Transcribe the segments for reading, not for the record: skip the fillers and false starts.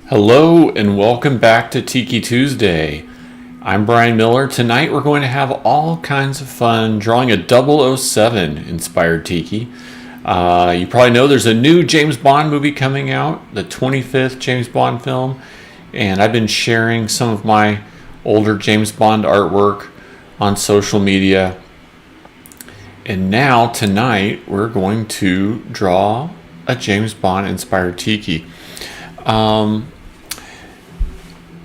Hello and welcome back to Tiki Tuesday. I'm Brian Miller. Tonight we're going to have all kinds of fun drawing a 007 inspired Tiki. You probably know there's a new James Bond movie coming out, the 25th James Bond film, and I've been sharing some of my older James Bond artwork on social media. And now tonight we're going to draw a James Bond inspired Tiki.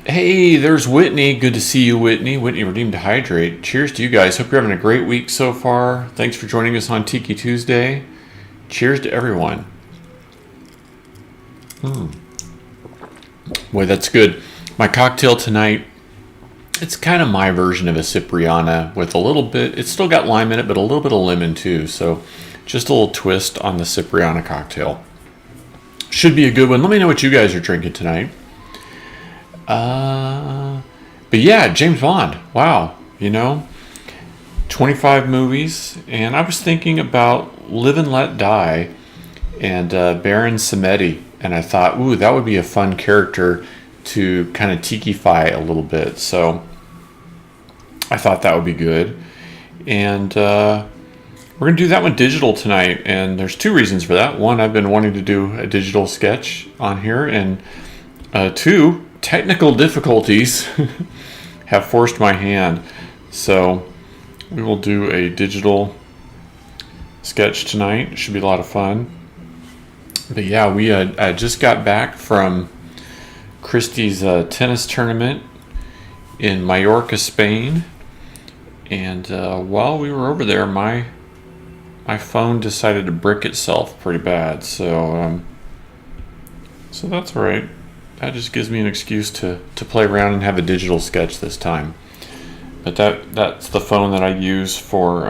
Hey, there's Whitney. Good to see you, Whitney. Whitney Redeemed to Hydrate. Cheers to you guys. Hope you're having a great week so far. Thanks for joining us on Tiki Tuesday. Cheers to everyone. Boy, that's good. My cocktail tonight, it's kind of my version of a Cipriana with a little bit, it's still got lime in it, but a little bit of lemon too. So just a little twist on the Cipriana cocktail. Should be a good one. Let me know what you guys are drinking tonight. But yeah, James Bond. Wow. 25 movies. And I was thinking about Live and Let Die and Baron Samedi. And I thought, ooh, that would be a fun character to kind of tiki-fy a little bit. So I thought that would be good. And we're going to do that one digital tonight. And there's two reasons for that. One, I've been wanting to do a digital sketch on here. And two, technical difficulties have forced my hand, so we will do a digital sketch tonight. It should be a lot of fun. But yeah, I just got back from Christie's tennis tournament in Mallorca, Spain, and while we were over there, my phone decided to brick itself pretty bad, so that's all right. That just gives me an excuse to play around and have a digital sketch this time. But that's the phone that I use for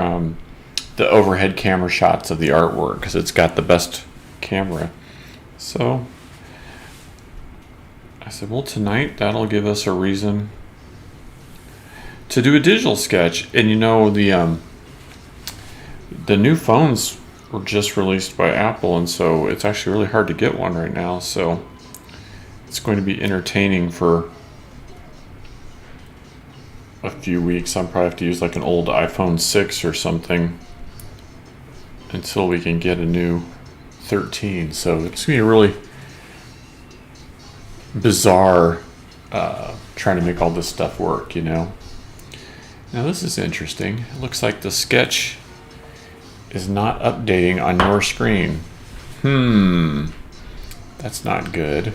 the overhead camera shots of the artwork because it's got the best camera. So I said, well, tonight that'll give us a reason to do a digital sketch. And the new phones were just released by Apple, and so it's actually really hard to get one right now. So it's going to be entertaining for a few weeks. I'll probably have to use like an old iPhone 6 or something until we can get a new 13. So it's going to be really bizarre trying to make all this stuff work, Now this is interesting. It looks like the sketch is not updating on your screen. That's not good.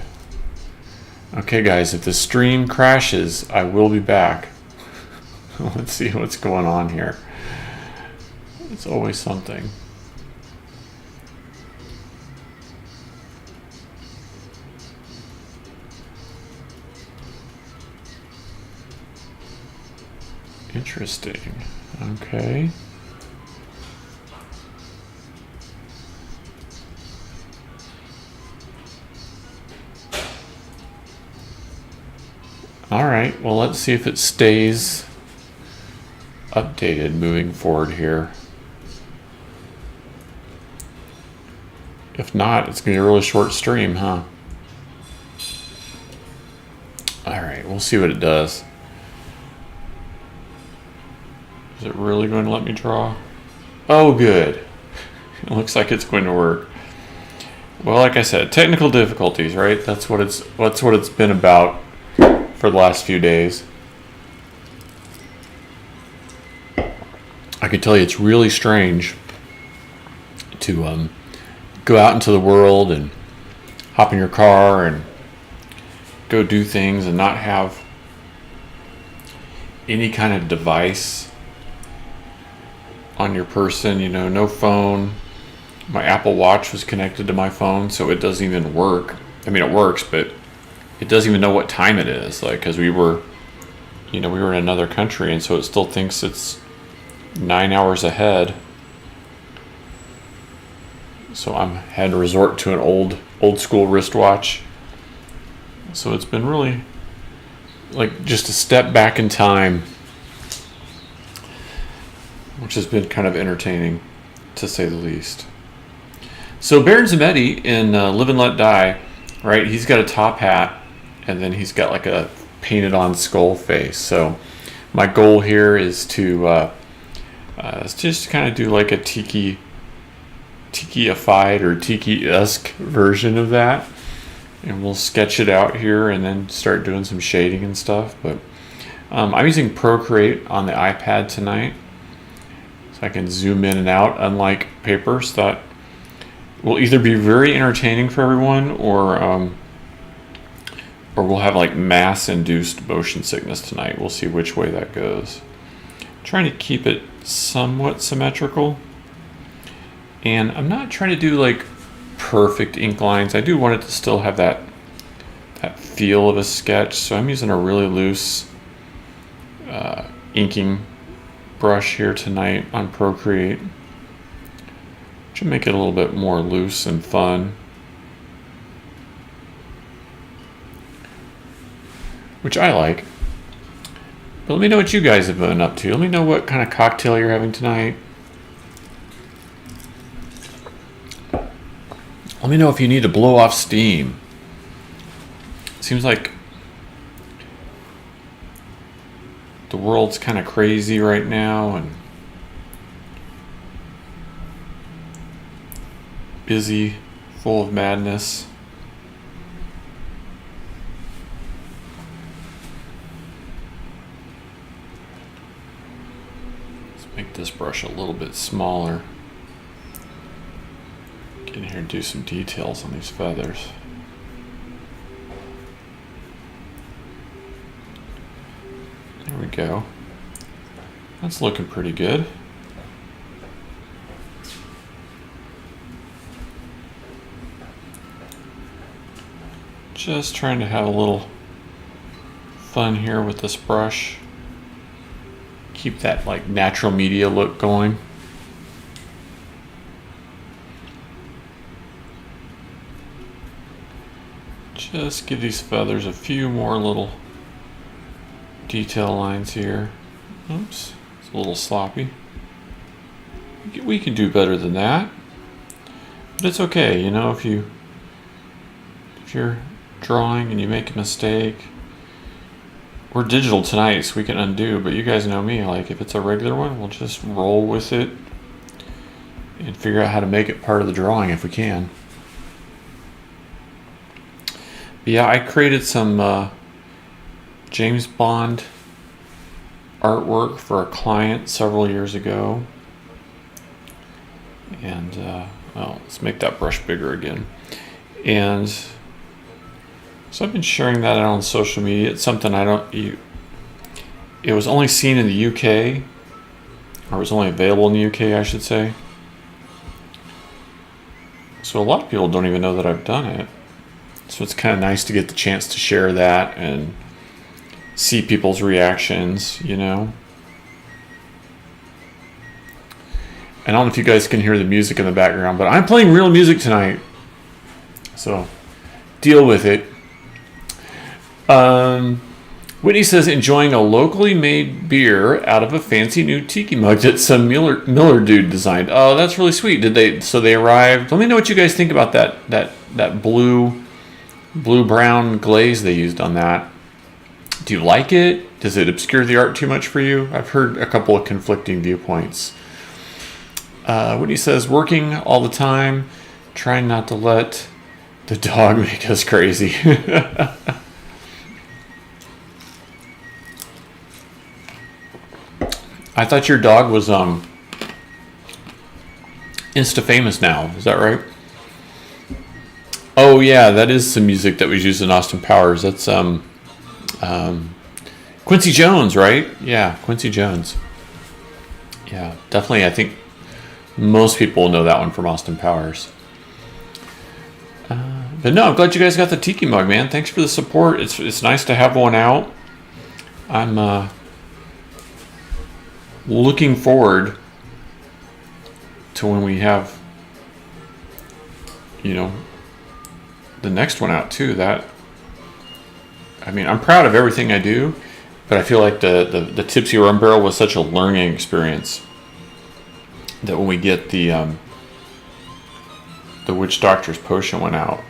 Okay, guys, if the stream crashes, I will be back. Let's see what's going on here. It's always something. Interesting. Okay. All right, well, let's see if it stays updated moving forward here. If not, it's going to be a really short stream, huh? All right, we'll see what it does. Is it really going to let me draw? Oh, good. It looks like it's going to work. Well, like I said, technical difficulties, right? That's what it's been about for the last few days. I can tell you it's really strange to go out into the world and hop in your car and go do things and not have any kind of device on your person, no phone. My Apple Watch was connected to my phone, so it doesn't even work. I mean, it works, but it doesn't even know what time it is, because we were in another country, and so it still thinks it's 9 hours ahead. So I'm had to resort to an old school wristwatch. So it's been really like just a step back in time, which has been kind of entertaining, to say the least. So Baron Samedi in Live and Let Die, right? He's got a top hat, and then he's got like a painted on skull face. So my goal here is to just kind of do like a Tiki-ified or Tiki-esque version of that. And we'll sketch it out here and then start doing some shading and stuff. But I'm using Procreate on the iPad tonight, so I can zoom in and out, unlike papers that will either be very entertaining for everyone or we'll have like mass-induced motion sickness tonight. We'll see which way that goes. I'm trying to keep it somewhat symmetrical. And I'm not trying to do like perfect ink lines. I do want it to still have that feel of a sketch. So I'm using a really loose inking brush here tonight on Procreate, which will make it a little bit more loose and fun. Which I like. But let me know what you guys have been up to. Let me know what kind of cocktail you're having tonight. Let me know if you need to blow off steam. It seems like the world's kind of crazy right now and busy, full of madness. Let's make this brush a little bit smaller. Get in here and do some details on these feathers. There we go. That's looking pretty good. Just trying to have a little fun here with this brush. Keep that like natural media look going. Just give these feathers a few more little detail lines here. Oops, it's a little sloppy. We can do better than that, but it's okay. You know, if you're drawing and you make a mistake, we're digital tonight, so we can undo. But you guys know me. Like, if it's a regular one, we'll just roll with it and figure out how to make it part of the drawing if we can. But yeah, I created some James Bond artwork for a client several years ago. And, well, let's make that brush bigger again. And so I've been sharing that out on social media. It's something it was only seen in the UK, or it was only available in the UK, I should say. So a lot of people don't even know that I've done it. So it's kind of nice to get the chance to share that and see people's reactions, you know. And I don't know if you guys can hear the music in the background, but I'm playing real music tonight. So deal with it. Whitney says, enjoying a locally made beer out of a fancy new tiki mug that some Miller dude designed. Oh, that's really sweet. So they arrived. Let me know what you guys think about that blue-brown glaze they used on that. Do you like it? Does it obscure the art too much for you? I've heard a couple of conflicting viewpoints. Whitney says, working all the time, trying not to let the dog make us crazy. I thought your dog was Insta famous now. Is that right? Oh yeah, that is some music that was used in Austin Powers. That's Quincy Jones, right? Yeah, Quincy Jones. Yeah, definitely. I think most people know that one from Austin Powers. But no, I'm glad you guys got the Tiki mug, man. Thanks for the support. It's nice to have one out. I'm looking forward to when we have, you know, the next one out too. I'm proud of everything I do, but I feel like the Tipsy Rum Barrel was such a learning experience that when we get the Witch Doctor's Potion one out,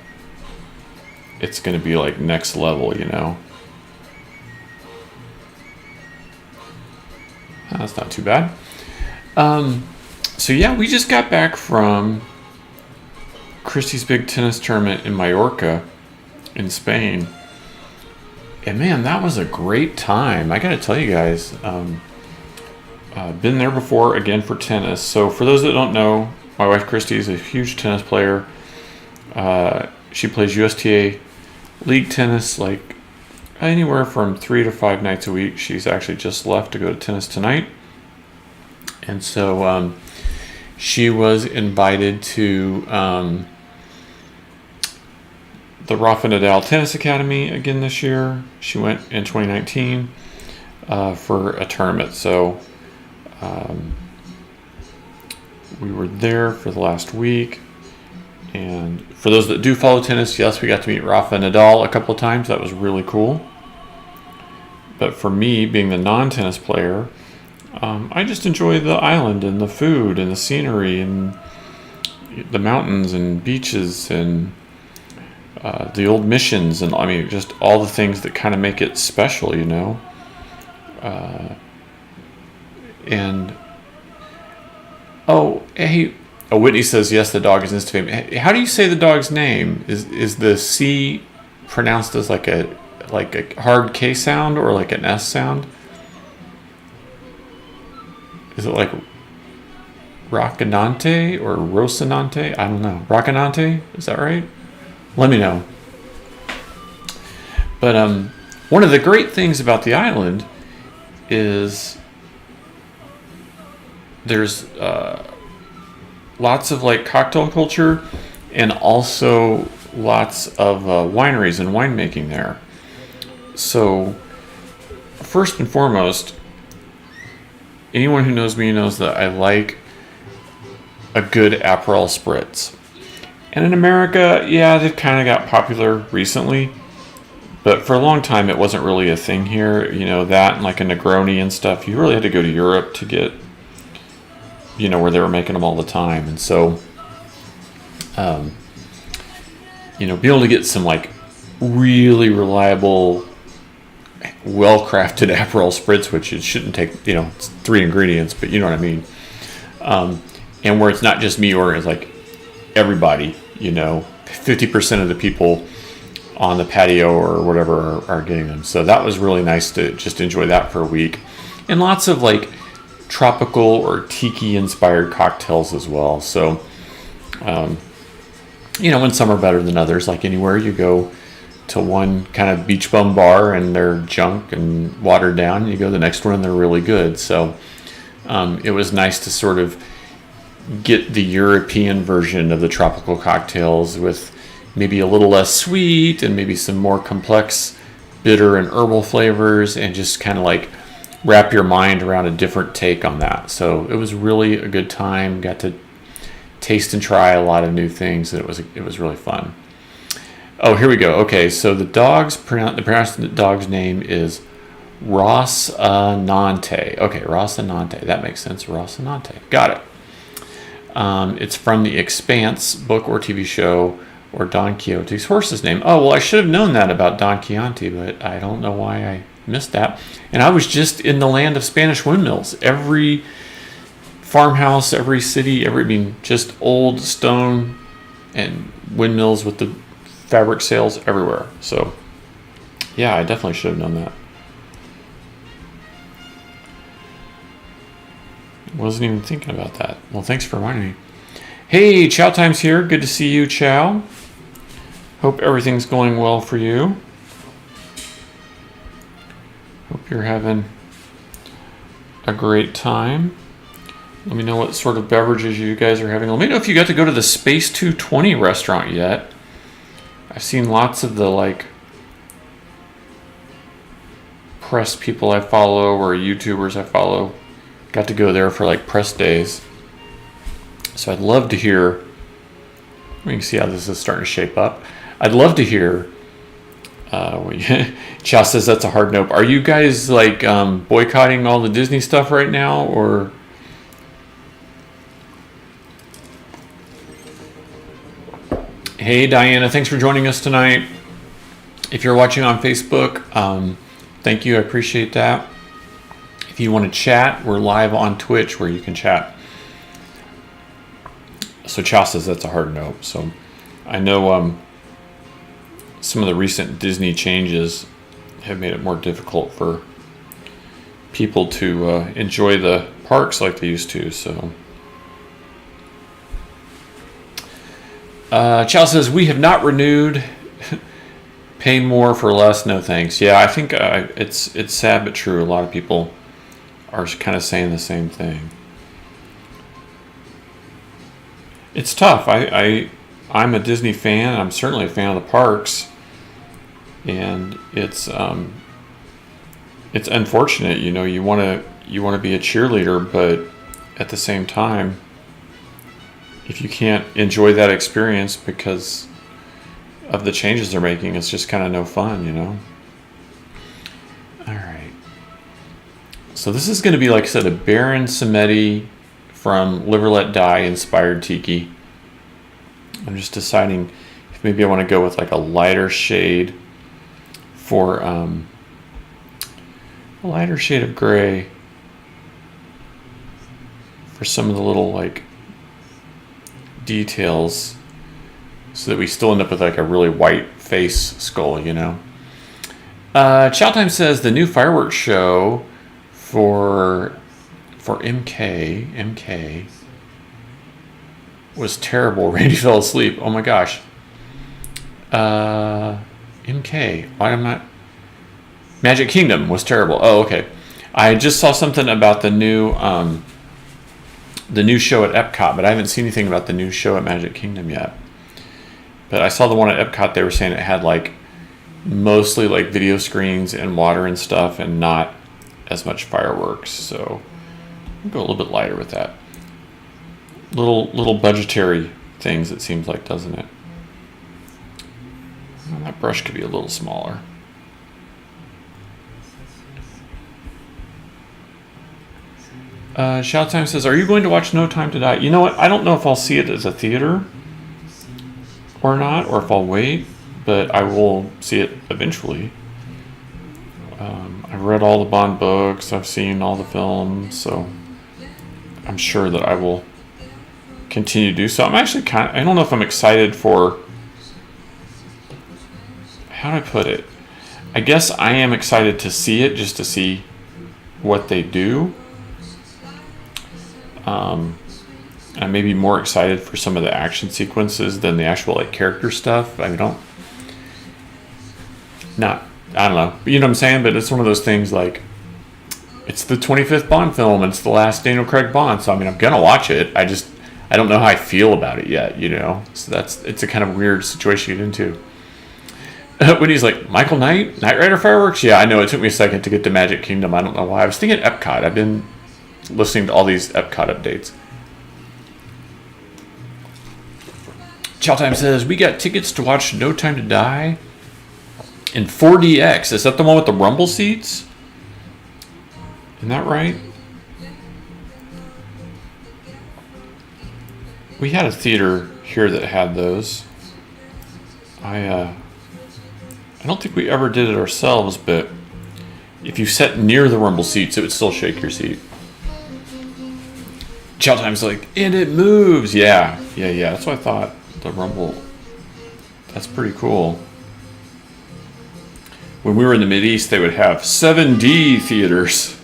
it's going to be like next level, you know. That's not too bad. So yeah, we just got back from Christie's big tennis tournament in Mallorca in Spain. And man, that was a great time. I got to tell you guys, been there before again for tennis. So for those that don't know, my wife Christy is a huge tennis player. She plays USTA league tennis like anywhere from 3 to 5 nights a week. She's actually just left to go to tennis tonight. And so she was invited to the Rafa Nadal Tennis Academy again this year. She went in 2019 for a tournament. So we were there for the last week. And for those that do follow tennis, yes, we got to meet Rafa Nadal a couple of times. That was really cool. But for me, being the non-tennis player, I just enjoy the island and the food and the scenery and the mountains and beaches and the old missions, and I mean just all the things that kind of make it special, you know. And Whitney says yes, the dog is Instafame. How do you say the dog's name? Is the C pronounced as like a hard K sound or like an S sound? Is it like Rocinante or Rocinante? I don't know. Rocinante? Is that right? Let me know. But one of the great things about the island is there's lots of like cocktail culture and also lots of wineries and winemaking there. So first and foremost, anyone who knows me knows that I like a good Aperol Spritz. And in America, yeah, they've kind of got popular recently. But for a long time, it wasn't really a thing here. You know, that and like a Negroni and stuff. You really had to go to Europe to get, you know, where they were making them all the time. And so, you know, be able to get some like really reliable, well-crafted Aperol Spritz, which it shouldn't take, you know, it's 3 ingredients, but you know what I mean. And where it's not just me ordering, it's like everybody, you know, 50% of the people on the patio or whatever are getting them. So that was really nice to just enjoy that for a week. And lots of like tropical or tiki inspired cocktails as well. So, you know, and some are better than others. Like anywhere you go to one kind of beach bum bar and they're junk and watered down, and you go to the next one and they're really good. So it was nice to sort of get the European version of the tropical cocktails with maybe a little less sweet and maybe some more complex bitter and herbal flavors, and just kind of like wrap your mind around a different take on that. So it was really a good time. Got to taste and try a lot of new things, and it was really fun. Oh, here we go. Okay, so the dog's name is Rocinante. Okay, Rocinante. That makes sense. Rocinante. Got it. It's from the Expanse book or TV show, or Don Quixote's horse's name. Oh, well, I should have known that about Don Quixote, but I don't know why I missed that. And I was just in the land of Spanish windmills. Every farmhouse, every city, just old stone and windmills with the fabric sails everywhere. So, yeah, I definitely should have known that. Wasn't even thinking about that. Well, thanks for reminding me. Hey, Chow Time's here. Good to see you, Chow. Hope everything's going well for you. Hope you're having a great time. Let me know what sort of beverages you guys are having. Let me know if you got to go to the Space 220 restaurant yet. I've seen lots of the like press people I follow or YouTubers I follow got to go there for like press days. So I'd love to hear. We can see how this is starting to shape up. I'd love to hear. Chow says that's a hard nope. Are you guys like boycotting all the Disney stuff right now, or? Hey Diana, thanks for joining us tonight. If you're watching on Facebook, thank you. I appreciate that. If you want to chat, we're live on Twitch where you can chat. So Chow says that's a hard no. So I know some of the recent Disney changes have made it more difficult for people to enjoy the parks like they used to. So Chow says we have not renewed. Pay more for less, no thanks. Yeah, I think it's sad but true. A lot of people are kind of saying the same thing. It's tough. I'm a Disney fan. I'm certainly a fan of the parks, and it's unfortunate. You know, you want to be a cheerleader, but at the same time, if you can't enjoy that experience because of the changes they're making, it's just kind of no fun, you know. All right. So this is going to be, like I said, a Baron Samedi from Live or Let Die inspired Tiki. I'm just deciding if maybe I want to go with like a lighter shade for a lighter shade of gray for some of the little like details, so that we still end up with like a really white face skull, you know. Chow Time says the new fireworks show for MK was terrible. Randy fell asleep. Oh my gosh. MK. Why am I? Magic Kingdom was terrible. Oh, okay. I just saw something about the new show at Epcot, but I haven't seen anything about the new show at Magic Kingdom yet. But I saw the one at Epcot. They were saying it had like mostly like video screens and water and stuff, and not as much fireworks. So I'll go a little bit lighter with that. Little budgetary things, it seems like, doesn't it? Well, that brush could be a little smaller. Shout Time says, are you going to watch No Time to Die? You know what? I don't know if I'll see it as a theater or not, or if I'll wait, but I will see it eventually. I've read all the Bond books, I've seen all the films, so I'm sure that I will continue to do so. I'm actually I don't know if I'm excited for, how do I put it? I guess I am excited to see it, just to see what they do. I'm maybe more excited for some of the action sequences than the actual like character stuff. I don't know. But you know what I'm saying? But it's one of those things like, it's the 25th Bond film and it's the last Daniel Craig Bond. So I mean, I'm gonna watch it. I don't know how I feel about it yet, you know. So it's a kind of weird situation to get into. When he's like, Michael Knight, Knight Rider fireworks? Yeah, I know. It took me a second to get to Magic Kingdom. I don't know why. I was thinking Epcot. I've been listening to all these Epcot updates. Chow Time says, we got tickets to watch No Time to Die in 4DX. Is that the one with the rumble seats? Isn't that right? We had a theater here that had those. I don't think we ever did it ourselves, but if you sat near the rumble seats, it would still shake your seat. Chow Time's like, and it moves. Yeah. That's what I thought. The rumble. That's pretty cool. When we were in the Mideast, they would have 7D theaters.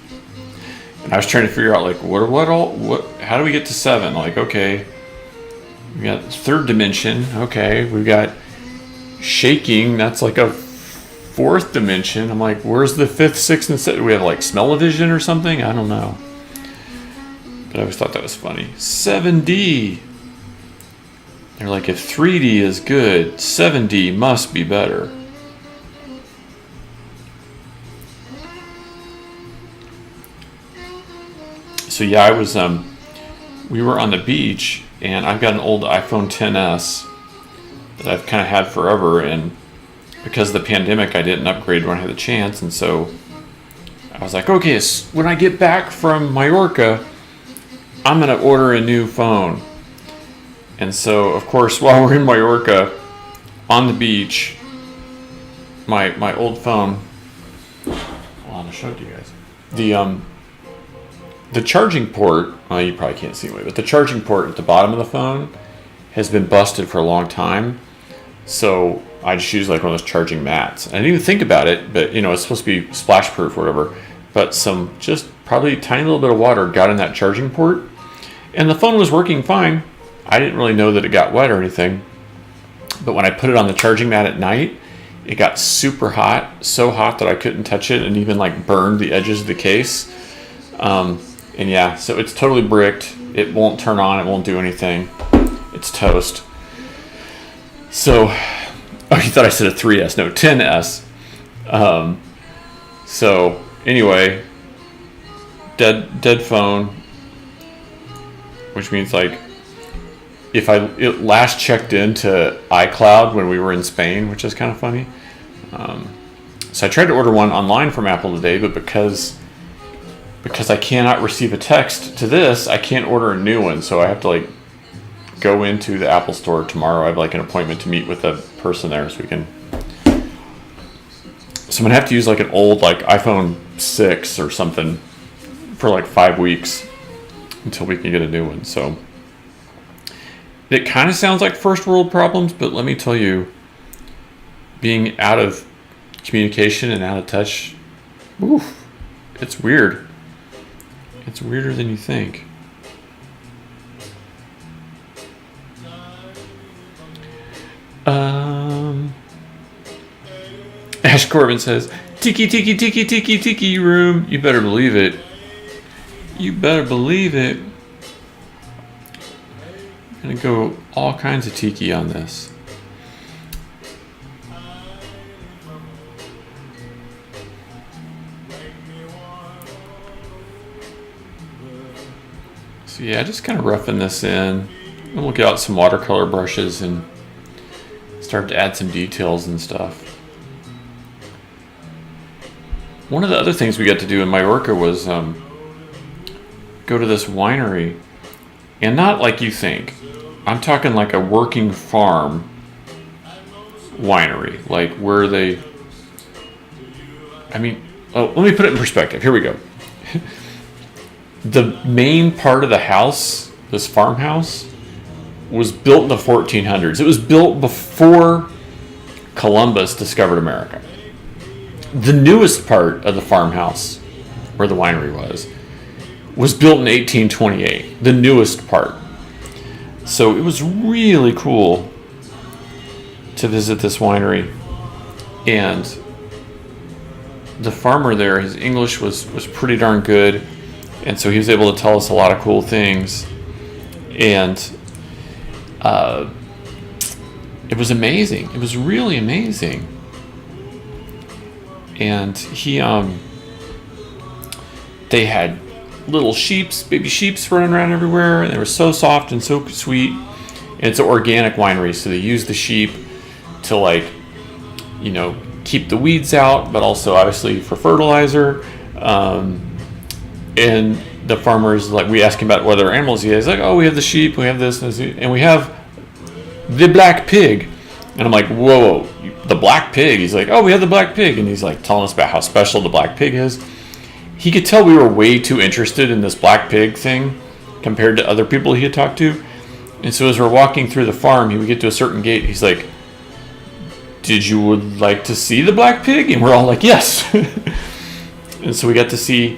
And I was trying to figure out, like, how do we get to 7? Like, okay, we got third dimension. Okay, we've got shaking. That's like a fourth dimension. I'm like, where's the fifth, sixth, and seventh? Do we have, like, smell-o-vision or something? I don't know. But I always thought that was funny. 7D. They're like, if 3D is good, 7D must be better. So yeah, we were on the beach, and I've got an old iPhone XS that I've kind of had forever, and because of the pandemic, I didn't upgrade when I had the chance, and so I was like, okay, when I get back from Mallorca, I'm gonna order a new phone. And so, of course, while we're in Mallorca, on the beach, my old phone. Hold on, I'll show it to you guys. The charging port. Well, you probably can't see it, but the charging port at the bottom of the phone has been busted for a long time. So I just use like one of those charging mats. I didn't even think about it, but it's supposed to be splash proof or whatever. But some just probably a tiny little bit of water got in that charging port, and the phone was working fine. I didn't really know that it got wet or anything. But when I put it on the charging mat at night, it got super hot, so hot that I couldn't touch it, and even like burned the edges of the case. And yeah, so it's totally bricked. It won't turn on. It won't do anything. It's toast. So, oh, you thought I said a 3S. No, 10S. So, anyway, dead phone, which means like if it last checked into iCloud when we were in Spain, which is kind of funny. So I tried to order one online from Apple today, but because I cannot receive a text to this, I can't order a new one. So I have to like go into the Apple store tomorrow. I have like an appointment to meet with a person there, so I'm gonna have to use like an old like iPhone 6 or something for like 5 weeks until we can get a new one. So it kind of sounds like first world problems, but let me tell you, being out of communication and out of touch, oof, it's weird. It's weirder than you think. Ash Corbin says, Tiki, Tiki, Tiki, Tiki, Tiki room. You better believe it. You better believe it. I'm going to go all kinds of Tiki on this. So yeah, just kind of roughing this in. And we'll get out some watercolor brushes and start to add some details and stuff. One of the other things we got to do in Mallorca was go to this winery. And not like you think. I'm talking like a working farm winery. Like where let me put it in perspective. Here we go. The main part of the house, this farmhouse, was built in the 1400s. It was built before Columbus discovered America. The newest part of the farmhouse, where the winery was built in 1828. The newest part. So it was really cool to visit this winery. And the farmer there, his English was pretty darn good. And so he was able to tell us a lot of cool things. And it was amazing. It was really amazing. And they had little baby sheeps running around everywhere. And they were so soft and so sweet. And it's an organic winery. So they use the sheep to keep the weeds out, but also obviously for fertilizer. And the farmers, we ask him about what other animals he has. He's like, oh, we have the sheep, we have this, and we have the black pig. And I'm like, whoa, the black pig? He's like, oh, we have the black pig. And he's like telling us about how special the black pig is. He could tell we were way too interested in this black pig thing compared to other people he had talked to. And so as we're walking through the farm, he would get to a certain gate. He's like, did you would like to see the black pig? And we're all like, yes. And so we got to see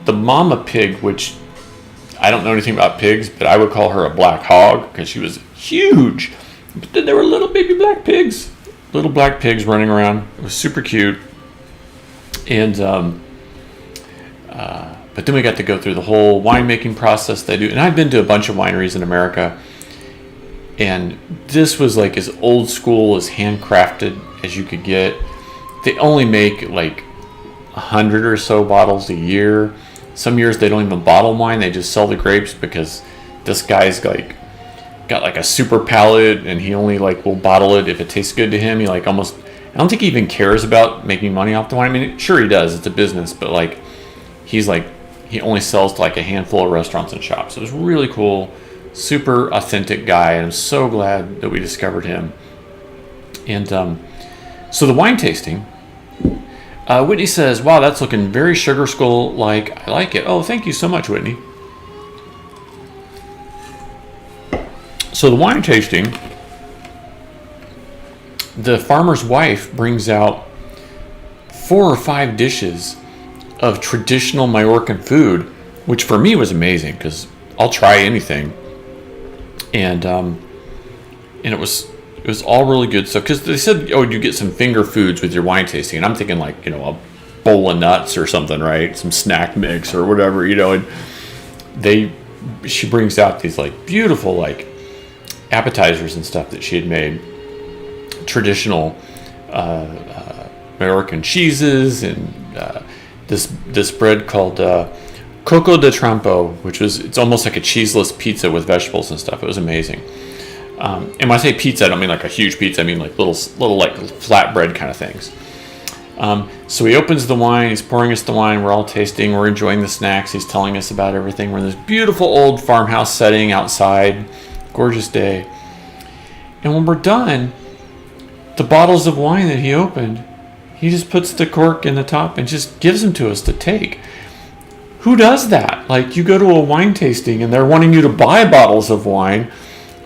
the mama pig, which I don't know anything about pigs, but I would call her a black hog because she was huge. But then there were little baby black pigs running around. It was super cute. And but then we got to go through the whole winemaking process they do. And I've been to a bunch of wineries in America, and this was like as old school, as handcrafted as you could get. They only make like 100 or so bottles a year. Some years they don't even bottle wine, they just sell the grapes because this guy's got like a super palate, and he only will bottle it if it tastes good to him. He I don't think he even cares about making money off the wine. I mean, sure he does, it's a business, but he only sells to a handful of restaurants and shops. It was really cool, super authentic guy, and I'm so glad that we discovered him. And So the wine tasting, Whitney says, wow, that's looking very Sugar Skull-like. I like it. Oh, thank you so much, Whitney. So the wine tasting, the farmer's wife brings out 4 or 5 dishes of traditional Majorcan food, which for me was amazing because I'll try anything. And it was all really good stuff, because they said, oh, you get some finger foods with your wine tasting, and I'm thinking like, a bowl of nuts or something, right? Some snack mix or whatever, and she brings out these like beautiful like appetizers and stuff that she had made, traditional American cheeses, and this bread called Coco de Trampo, it's almost like a cheeseless pizza with vegetables and stuff. It was amazing. And when I say pizza, I don't mean like a huge pizza. I mean like little like flatbread kind of things. So he opens the wine. He's pouring us the wine. We're all tasting. We're enjoying the snacks. He's telling us about everything. We're in this beautiful old farmhouse setting outside. Gorgeous day. And when we're done, the bottles of wine that he opened, he just puts the cork in the top and just gives them to us to take. Who does that? Like, you go to a wine tasting and they're wanting you to buy bottles of wine.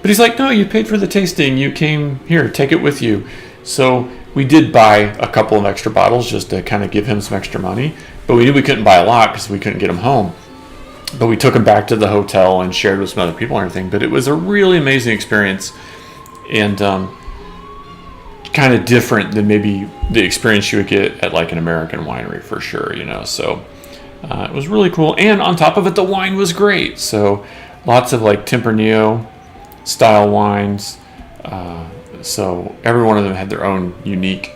But he's like, no, you paid for the tasting. You came here, take it with you. So we did buy a couple of extra bottles just to kind of give him some extra money. But we knew we couldn't buy a lot because we couldn't get them home. But we took them back to the hotel and shared with some other people and everything. But it was a really amazing experience, and kind of different than maybe the experience you would get at like an American winery for sure, So it was really cool. And on top of it, the wine was great. So lots of like Tempranillo style wines. So every one of them had their own unique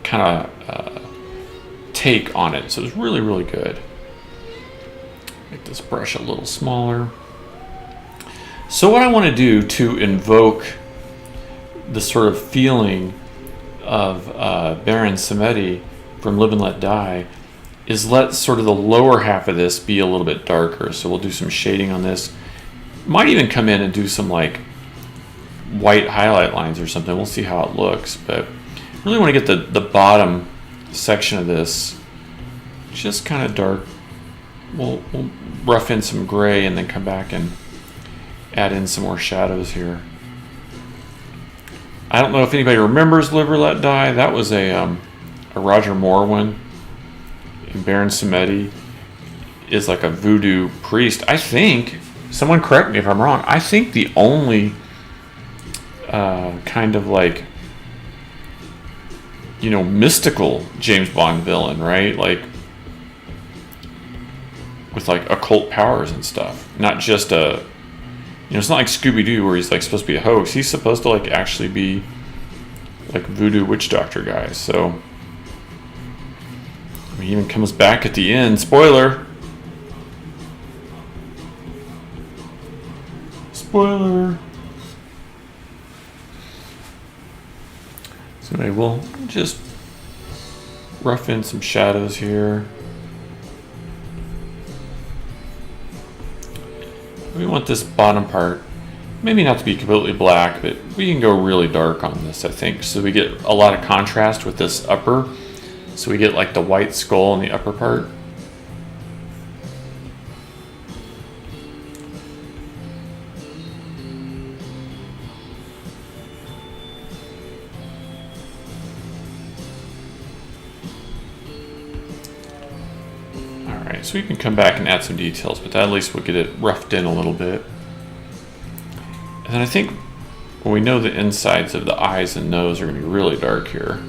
kind of take on it. So it was really, really good. Make this brush a little smaller. So what I want to do to invoke the sort of feeling of Baron Samedi from Live and Let Die is let sort of the lower half of this be a little bit darker. So we'll do some shading on this. Might even come in and do some like white highlight lines or something. We'll see how it looks, but really want to get the bottom section of this just kind of dark. We'll rough in some gray and then come back and add in some more shadows here. I don't know if anybody remembers Live or Let Die. That was a Roger Moore one. And Baron Samedi is like a voodoo priest. I think, someone correct me if I'm wrong, I think the only kind of like, mystical James Bond villain, right? Like, with like occult powers and stuff. Not just it's not like Scooby-Doo where he's like supposed to be a hoax. He's supposed to like actually be like voodoo witch doctor guy. So he even comes back at the end. Spoiler. Spoiler. So anyway, we'll just rough in some shadows here. We want this bottom part maybe not to be completely black, but we can go really dark on this, I think. So we get a lot of contrast with this upper. So we get like the white skull in the upper part. So we can come back and add some details, but at least we'll get it roughed in a little bit. And then I think we know the insides of the eyes and nose are going to be really dark here.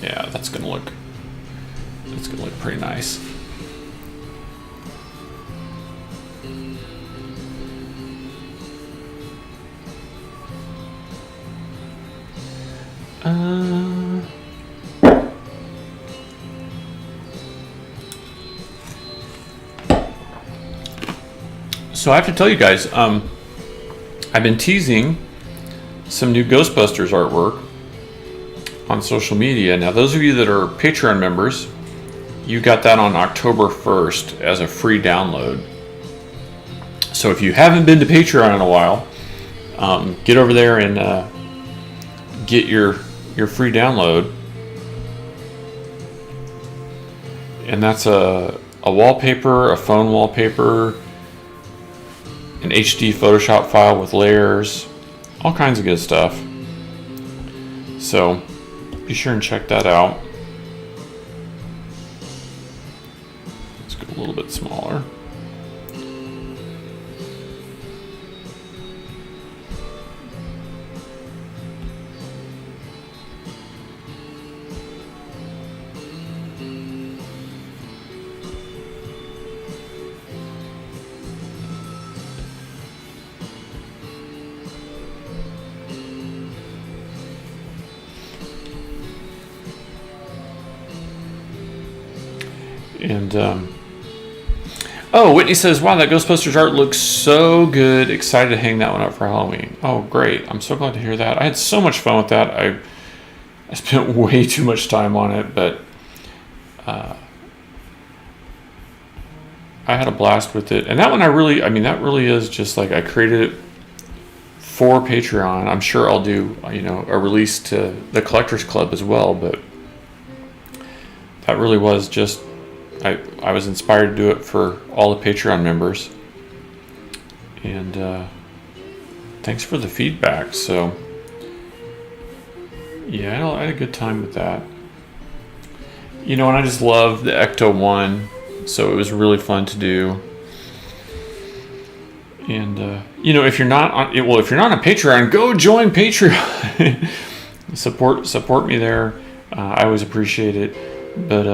Yeah, that's gonna look pretty nice. So I have to tell you guys, I've been teasing some new Ghostbusters artwork on social media. Now, those of you that are Patreon members, you got that on October 1st as a free download. So if you haven't been to Patreon in a while, get over there and get your free download. And that's a wallpaper, a phone wallpaper, an HD Photoshop file with layers, all kinds of good stuff. So be sure and check that out. Let's go a little bit smaller. And oh, Whitney says, wow, that Ghostbusters art looks so good. Excited to hang that one up for Halloween. Oh, great. I'm so glad to hear that. I had so much fun with that. I spent way too much time on it, but I had a blast with it. And that one that really is just like, I created it for Patreon. I'm sure I'll do, a release to the Collectors Club as well, but that really was just, I was inspired to do it for all the Patreon members. And thanks for the feedback. So, yeah, I had a good time with that. And I just love the Ecto 1, so it was really fun to do. And, if you're not on Patreon, go join Patreon. support me there. I always appreciate it. But,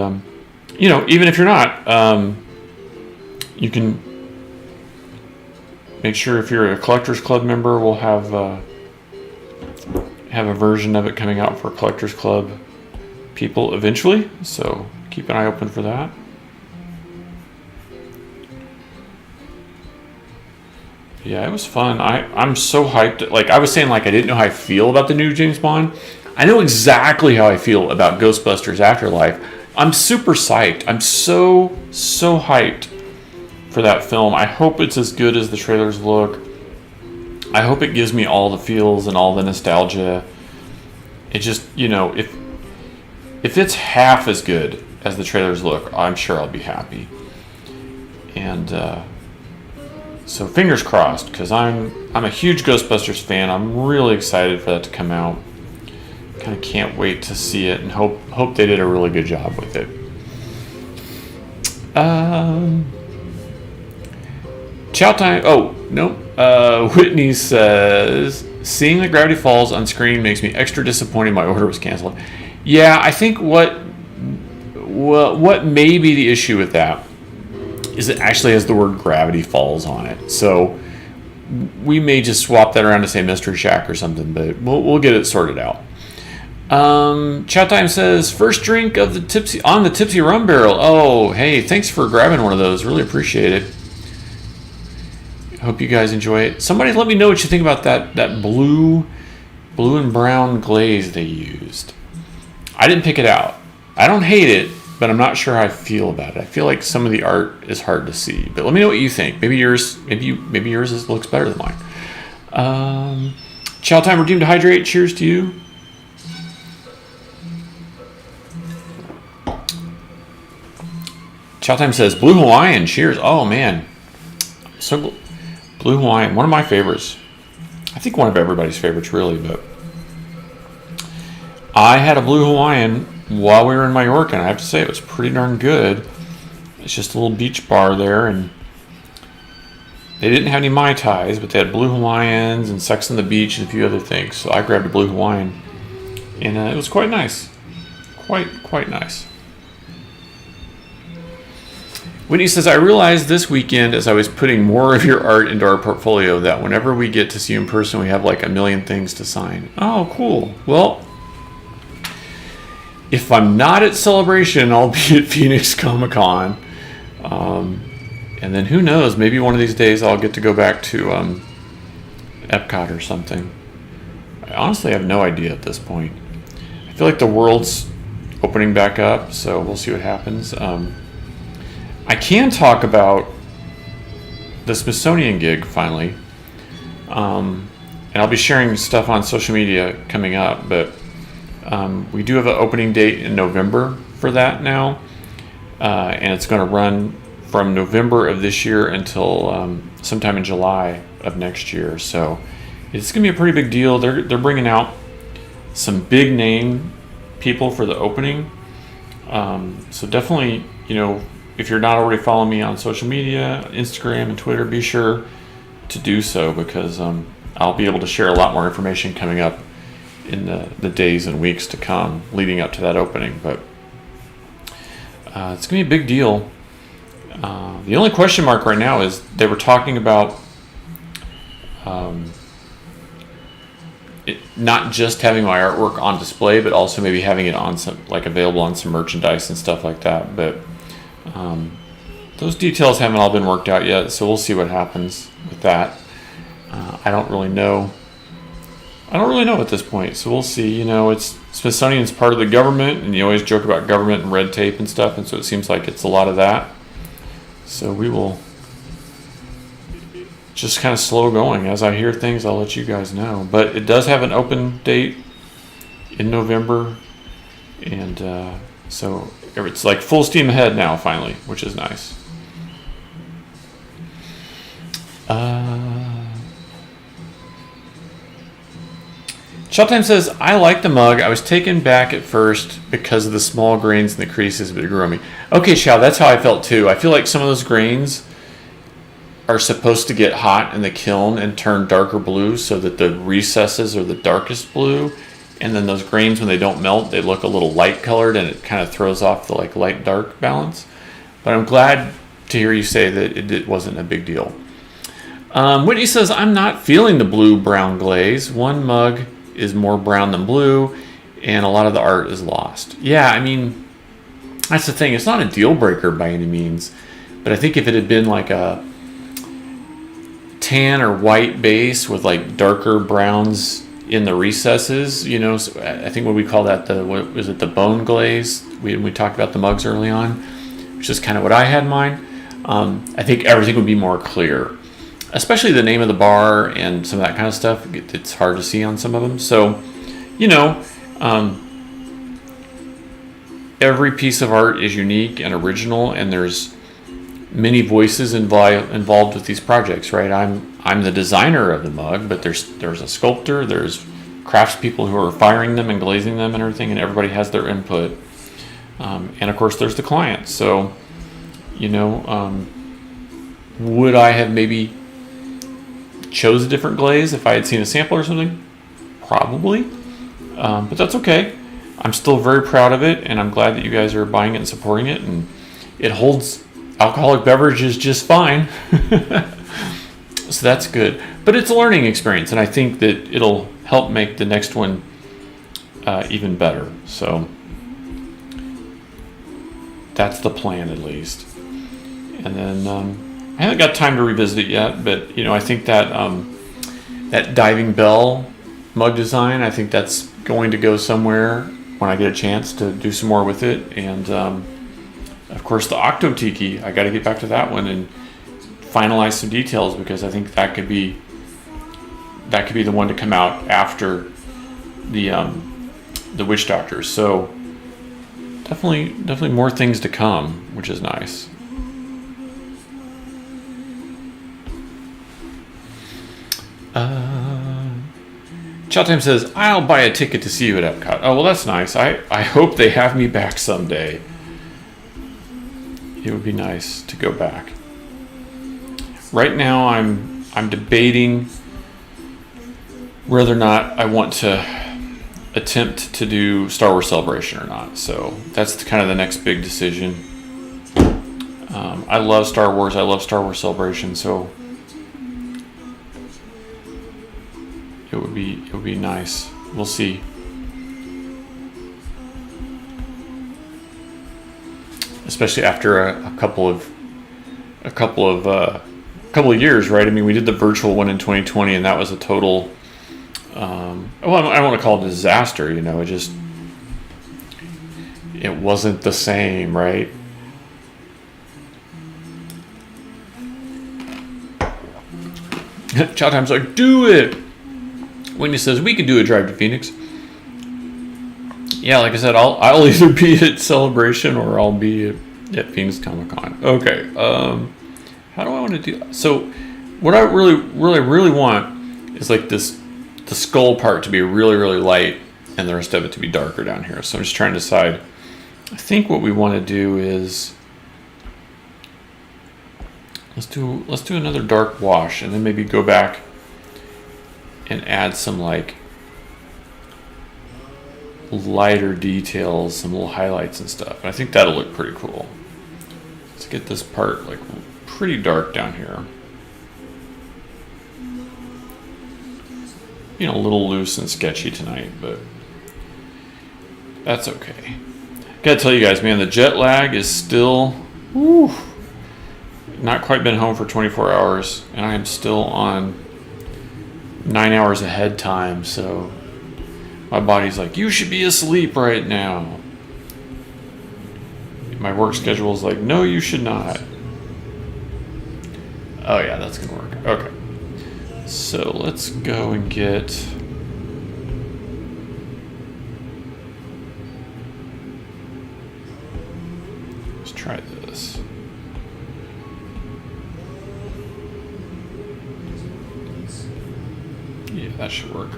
even if you're not, you can make sure if you're a Collectors Club member, we'll have a version of it coming out for Collectors Club people eventually. So keep an eye open for that. Yeah, it was fun. I'm so hyped. Like I was saying, I didn't know how I feel about the new James Bond. I know exactly how I feel about Ghostbusters Afterlife. I'm super psyched. I'm so hyped for that film. I hope it's as good as the trailers look. I hope it gives me all the feels and all the nostalgia. It just, if it's half as good as the trailers look, I'm sure I'll be happy. And so fingers crossed, because I'm a huge Ghostbusters fan. I'm really excited for that to come out. Kind of can't wait to see it and hope they did a really good job with it. Chow time. Oh, no. Whitney says, seeing that Gravity Falls on screen makes me extra disappointed my order was canceled. Yeah, I think what may be the issue with that is it actually has the word Gravity Falls on it. So we may just swap that around to say Mystery Shack or something, but we'll get it sorted out. Chat time says, first drink of the Tipsy Rum Barrel. Oh, hey, thanks for grabbing one of those. Really appreciate it. Hope you guys enjoy it. Somebody let me know what you think about that blue and brown glaze they used. I didn't pick it out. I don't hate it, but I'm not sure how I feel about it. I feel like some of the art is hard to see. But let me know what you think. Maybe yours looks better than mine. Chow time redeemed to hydrate. Cheers to you. Chowtime says, Blue Hawaiian, cheers. Oh, man. So, Blue Hawaiian, one of my favorites. I think one of everybody's favorites, really, but I had a Blue Hawaiian while we were in Mallorca, and I have to say it was pretty darn good. It's just a little beach bar there, and they didn't have any Mai Tais, but they had Blue Hawaiians and Sex on the Beach and a few other things. So I grabbed a Blue Hawaiian, and it was quite nice. Quite nice. Whitney says, I realized this weekend as I was putting more of your art into our portfolio that whenever we get to see you in person, we have like a million things to sign. Oh, cool. Well, if I'm not at Celebration, I'll be at Phoenix Comic Con. And then who knows, maybe one of these days I'll get to go back to Epcot or something. I honestly have no idea at this point. I feel like the world's opening back up, so we'll see what happens. I can talk about the Smithsonian gig finally. And I'll be sharing stuff on social media coming up, but we do have an opening date in November for that now. And it's going to run from November of this year until sometime in July of next year. So it's going to be a pretty big deal. They're bringing out some big name people for the opening. So definitely, if you're not already following me on social media, Instagram and Twitter, be sure to do so, because I'll be able to share a lot more information coming up in the days and weeks to come leading up to that opening. But it's going to be a big deal. The only question mark right now is they were talking about not just having my artwork on display, but also maybe having it on some, like, available on some merchandise and stuff like that. But those details haven't all been worked out yet, so we'll see what happens with that. I don't really know at this point, so we'll see. It's Smithsonian's part of the government, and you always joke about government and red tape and stuff, and so it seems like it's a lot of that. So we will just kind of slow going. As I hear things, I'll let you guys know. But it does have an open date in November, and so it's like full steam ahead now, finally, which is nice. Showtime says, I like the mug. I was taken back at first because of the small grains and the creases, but it grew on me. Okay, Shao, that's how I felt too. I feel like some of those grains are supposed to get hot in the kiln and turn darker blue so that the recesses are the darkest blue. And then those grains, when they don't melt, they look a little light colored, and it kind of throws off the light dark balance. But I'm glad to hear you say that it wasn't a big deal. Whitney says, I'm not feeling the blue-brown glaze. One mug is more brown than blue, and a lot of the art is lost. Yeah, I mean, that's the thing. It's not a deal breaker by any means, but I think if it had been like a tan or white base with like darker browns in the recesses, so I think what we call that, the bone glaze? We talked about the mugs early on, which is kind of what I had in mind. I think everything would be more clear. Especially the name of the bar and some of that kind of stuff. It's hard to see on some of them. So, every piece of art is unique and original, and there's many voices involved with these projects, right? I'm the designer of the mug, but there's a sculptor, there's craftspeople who are firing them and glazing them and everything, and everybody has their input. And of course, there's the client. So, would I have maybe chose a different glaze if I had seen a sample or something? Probably, but that's okay. I'm still very proud of it, and I'm glad that you guys are buying it and supporting it, and it holds alcoholic beverages just fine. So that's good, but it's a learning experience, and I think that it'll help make the next one even better. So that's the plan, at least. And then I haven't got time to revisit it yet, but I think that that diving bell mug design, I think that's going to go somewhere when I get a chance to do some more with it. And of course, the Octo Tiki, I got to get back to that one and finalize some details, because I think that could be the one to come out after the Witch Doctors. So definitely more things to come, which is nice. Showtime says, I'll buy a ticket to see you at Epcot. Oh, well, that's nice. I hope they have me back someday. It would be nice to go back. Right now, I'm debating whether or not I want to attempt to do Star Wars Celebration or not. So that's kind of the next big decision. I love Star Wars. I love Star Wars Celebration. So it would be nice. We'll see. Especially after a couple of a couple of years, right? I mean, we did the virtual one in 2020, and that was a total. Well, I don't want to call it a disaster. You know, it wasn't the same, right? Chow Time's like, do it. Whitney says we could do a drive to Phoenix. Yeah, like I said, I'll either be at Celebration or I'll be at Phoenix Comic Con. Okay. How do I want to do that? So, what I really want is like the skull part to be really, really light, and the rest of it to be darker down here. So I'm just trying to decide. I think what we want to do is let's do another dark wash, and then maybe go back and add some like lighter details, some little highlights and stuff. And I think that'll look pretty cool. Let's get this part like pretty dark down here. You know, a little loose and sketchy tonight, but that's okay. Gotta tell you guys, man, the jet lag is still not quite been home for 24 hours, and I am still on 9 hours ahead time, so my body's like, you should be asleep right now. My work schedule is like, no, you should not. Oh yeah, that's gonna work. Okay. So let's go and get... Let's try this. Yeah, that should work.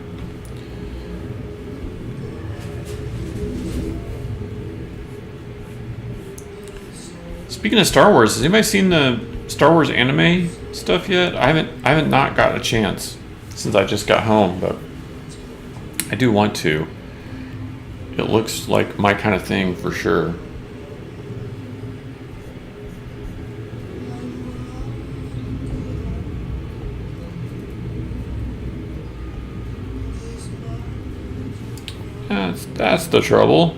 Speaking of Star Wars, has anybody seen the Star Wars anime stuff yet? I haven't not got a chance since I just got home, but I do want to. It looks like my kind of thing for sure. That's the trouble.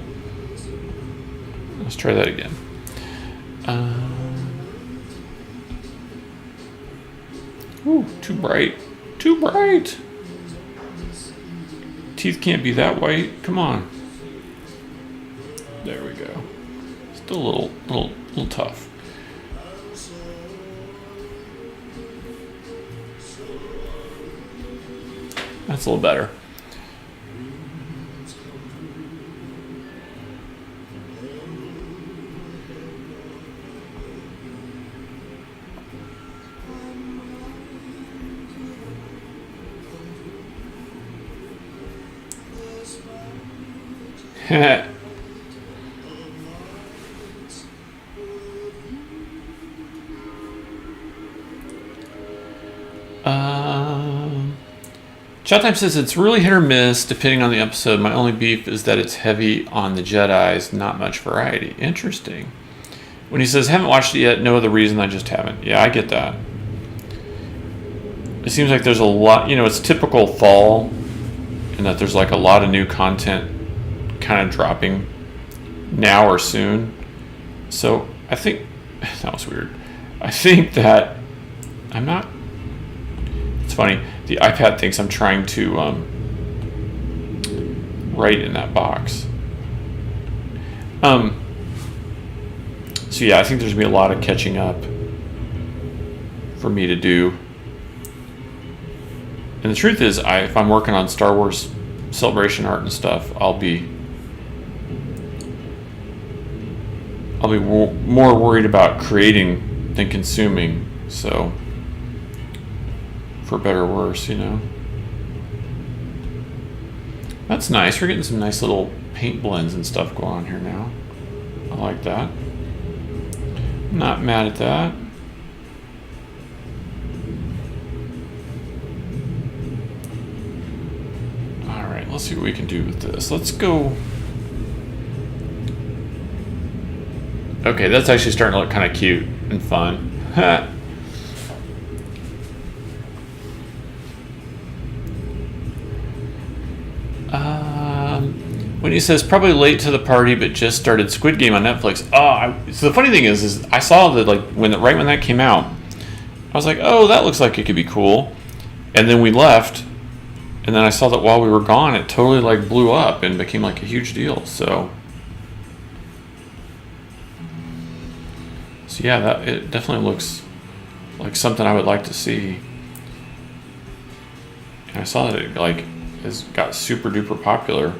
Let's try that again. Ooh, too bright. Too bright. Teeth can't be that white. Come on. There we go. Still a little tough. That's a little better. Showtime says it's really hit or miss depending on the episode. My only beef is that it's heavy on the Jedis, not much variety. Interesting. When he says haven't watched it yet, no other reason, I just haven't. Yeah, I get that. It seems like there's a lot, you know, it's typical fall in that there's like a lot of new content kind of dropping now or soon. So I think that was weird. I think that I'm not. It's funny. The iPad thinks I'm trying to write in that box. So yeah, I think there's gonna be a lot of catching up for me to do. And the truth is, if I'm working on Star Wars Celebration art and stuff, I'll be more worried about creating than consuming. So, for better or worse, you know. That's nice. We're getting some nice little paint blends and stuff going on here now. I like that. I'm not mad at that. All right, let's see what we can do with this. Let's go. Okay, that's actually starting to look kind of cute and fun. When When he says probably late to the party, but just started Squid Game on Netflix. So the funny thing is I saw that like right when that came out, I was like, oh, that looks like it could be cool, and then we left, and then I saw that while we were gone, it totally like blew up and became like a huge deal. So yeah, that it definitely looks like something I would like to see. And I saw that it like has got super duper popular.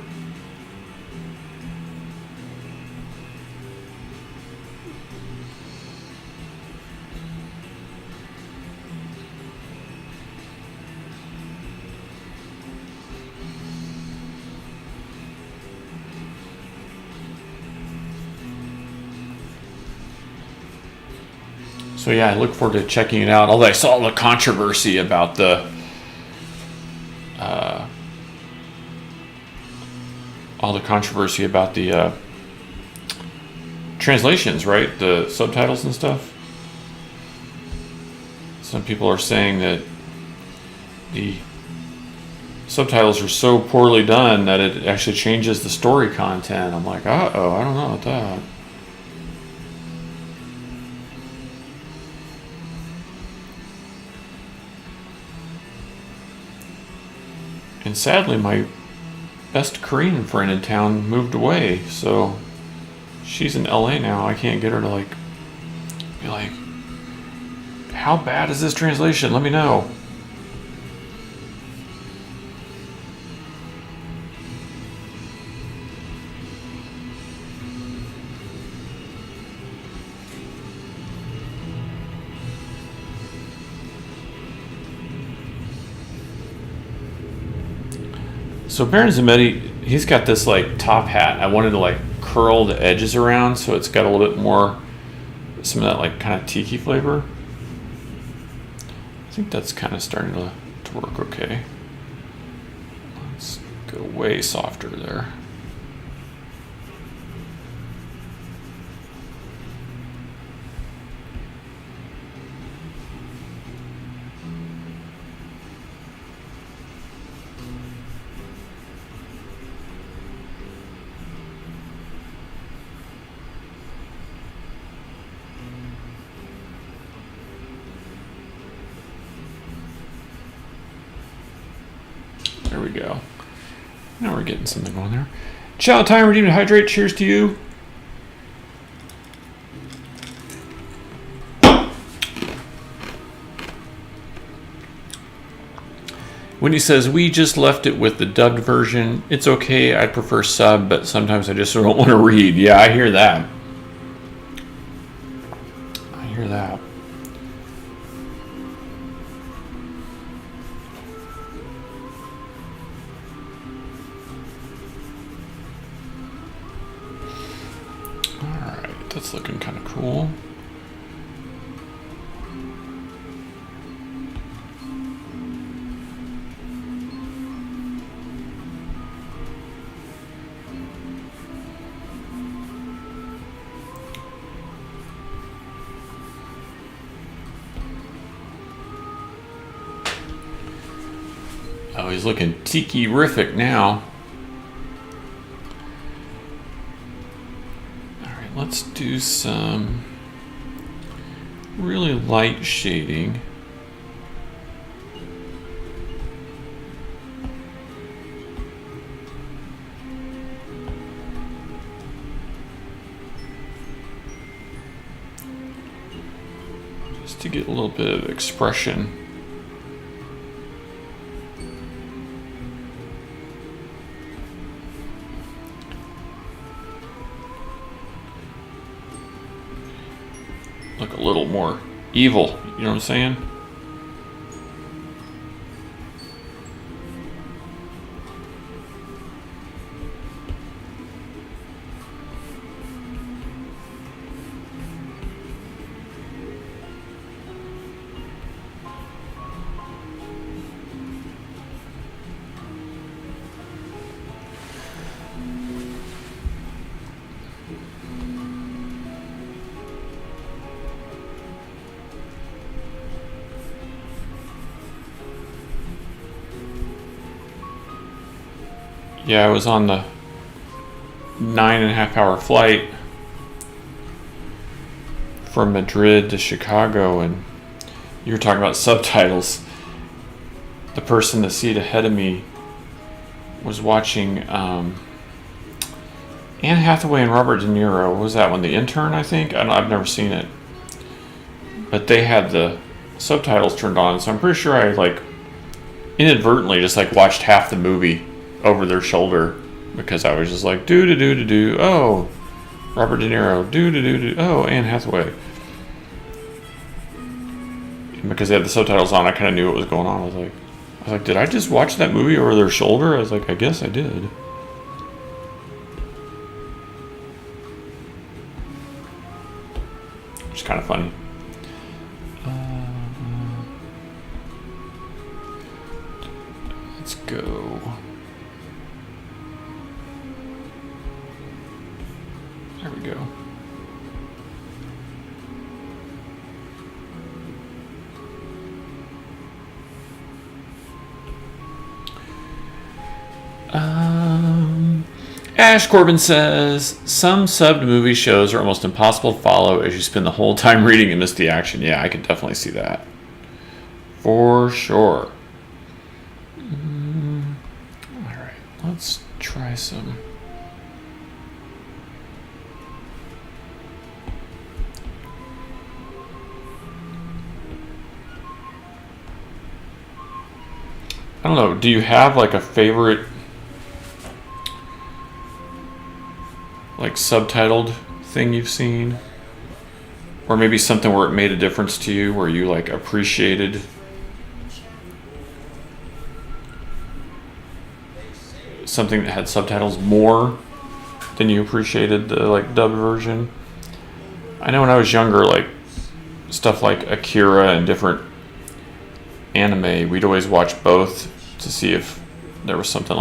So yeah, I look forward to checking it out. Although I saw the controversy about the translations, right? The subtitles and stuff. Some people are saying that the subtitles are so poorly done that it actually changes the story content. I'm like, uh-oh, I don't know about that. And sadly, my best Korean friend in town moved away, so she's in LA now. I can't get her to like be like, how bad is this translation? Let me know. So Baron Zametti, he's got this like top hat. I wanted to like curl the edges around so it's got a little bit more, some of that like kind of tiki flavor. I think that's kind of starting to work okay. Let's go way softer there. There we go. Now we're getting something going there. Chow time, redeemed to hydrate. Cheers to you. When he says, we just left it with the dubbed version. It's okay, I'd prefer sub, but sometimes I just don't want to read. Yeah, I hear that. I hear that. Alright, that's looking kind of cool. Oh, he's looking tiki-rific now. Alright, let's do some really light shading. Just to get a little bit of expression. Look a little more evil, you know what I'm saying? Yeah, I was on the 9.5 hour flight from Madrid to Chicago, and you were talking about subtitles. The person in the seat ahead of me was watching Anne Hathaway and Robert De Niro. What was that one? The Intern, I think? I've never seen it. But they had the subtitles turned on, so I'm pretty sure I inadvertently just watched half the movie over their shoulder because I was just like, do. Oh, Robert De Niro. Do. Oh, Anne Hathaway. And because they had the subtitles on, I kind of knew what was going on. I was like, did I just watch that movie over their shoulder? I was like, I guess I did. It's kind of funny. Let's go. There we go. Ash Corbin says, some subbed movie shows are almost impossible to follow as you spend the whole time reading and miss the action. Yeah, I can definitely see that. For sure. Alright, let's try some. I don't know, do you have a favorite subtitled thing you've seen? Or maybe something where it made a difference to you, where you appreciated something that had subtitles more than you appreciated the dub version? I know when I was younger, stuff like Akira and different anime, we'd always watch both to see if there was something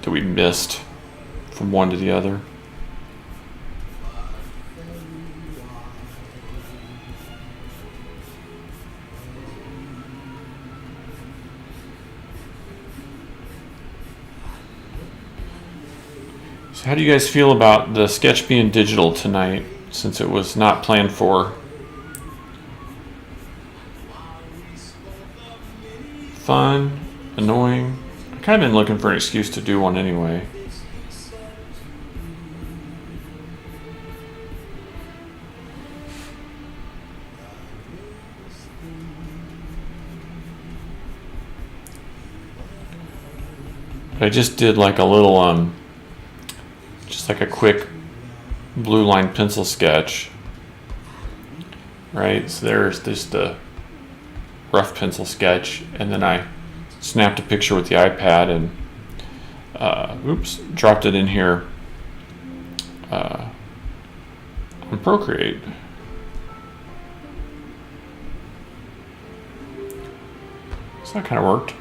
that we missed from one to the other. So how do you guys feel about the sketch being digital tonight, since it was not planned for? Fun? Annoying? I've kind of been looking for an excuse to do one anyway. But I just did a little, just a quick blue line pencil sketch. Right, so there's just the rough pencil sketch, and then I snapped a picture with the iPad and dropped it in here on Procreate. So that kind of worked.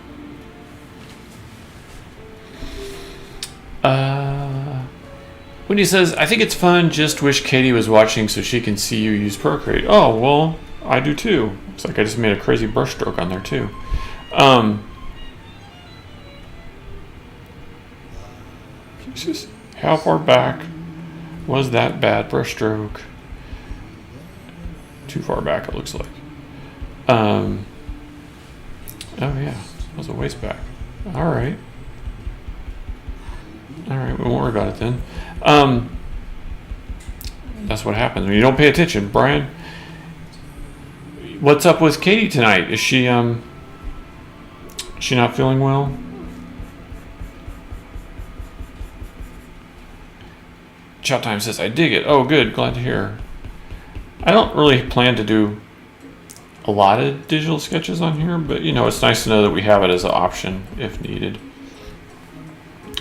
Wendy says, I think it's fun, just wish Katie was watching so she can see you use Procreate. Oh, well, I do too. Looks like I just made a crazy brushstroke on there too. Jesus, how far back was that bad brushstroke? Too far back, it looks like. Oh yeah, it was a ways back. All right, we won't worry about it then. That's what happens when you don't pay attention. Brian, what's up with Katie tonight? Is she not feeling well? Chat Time says, I dig it. Oh, good. Glad to hear. I don't really plan to do a lot of digital sketches on here, but it's nice to know that we have it as an option if needed.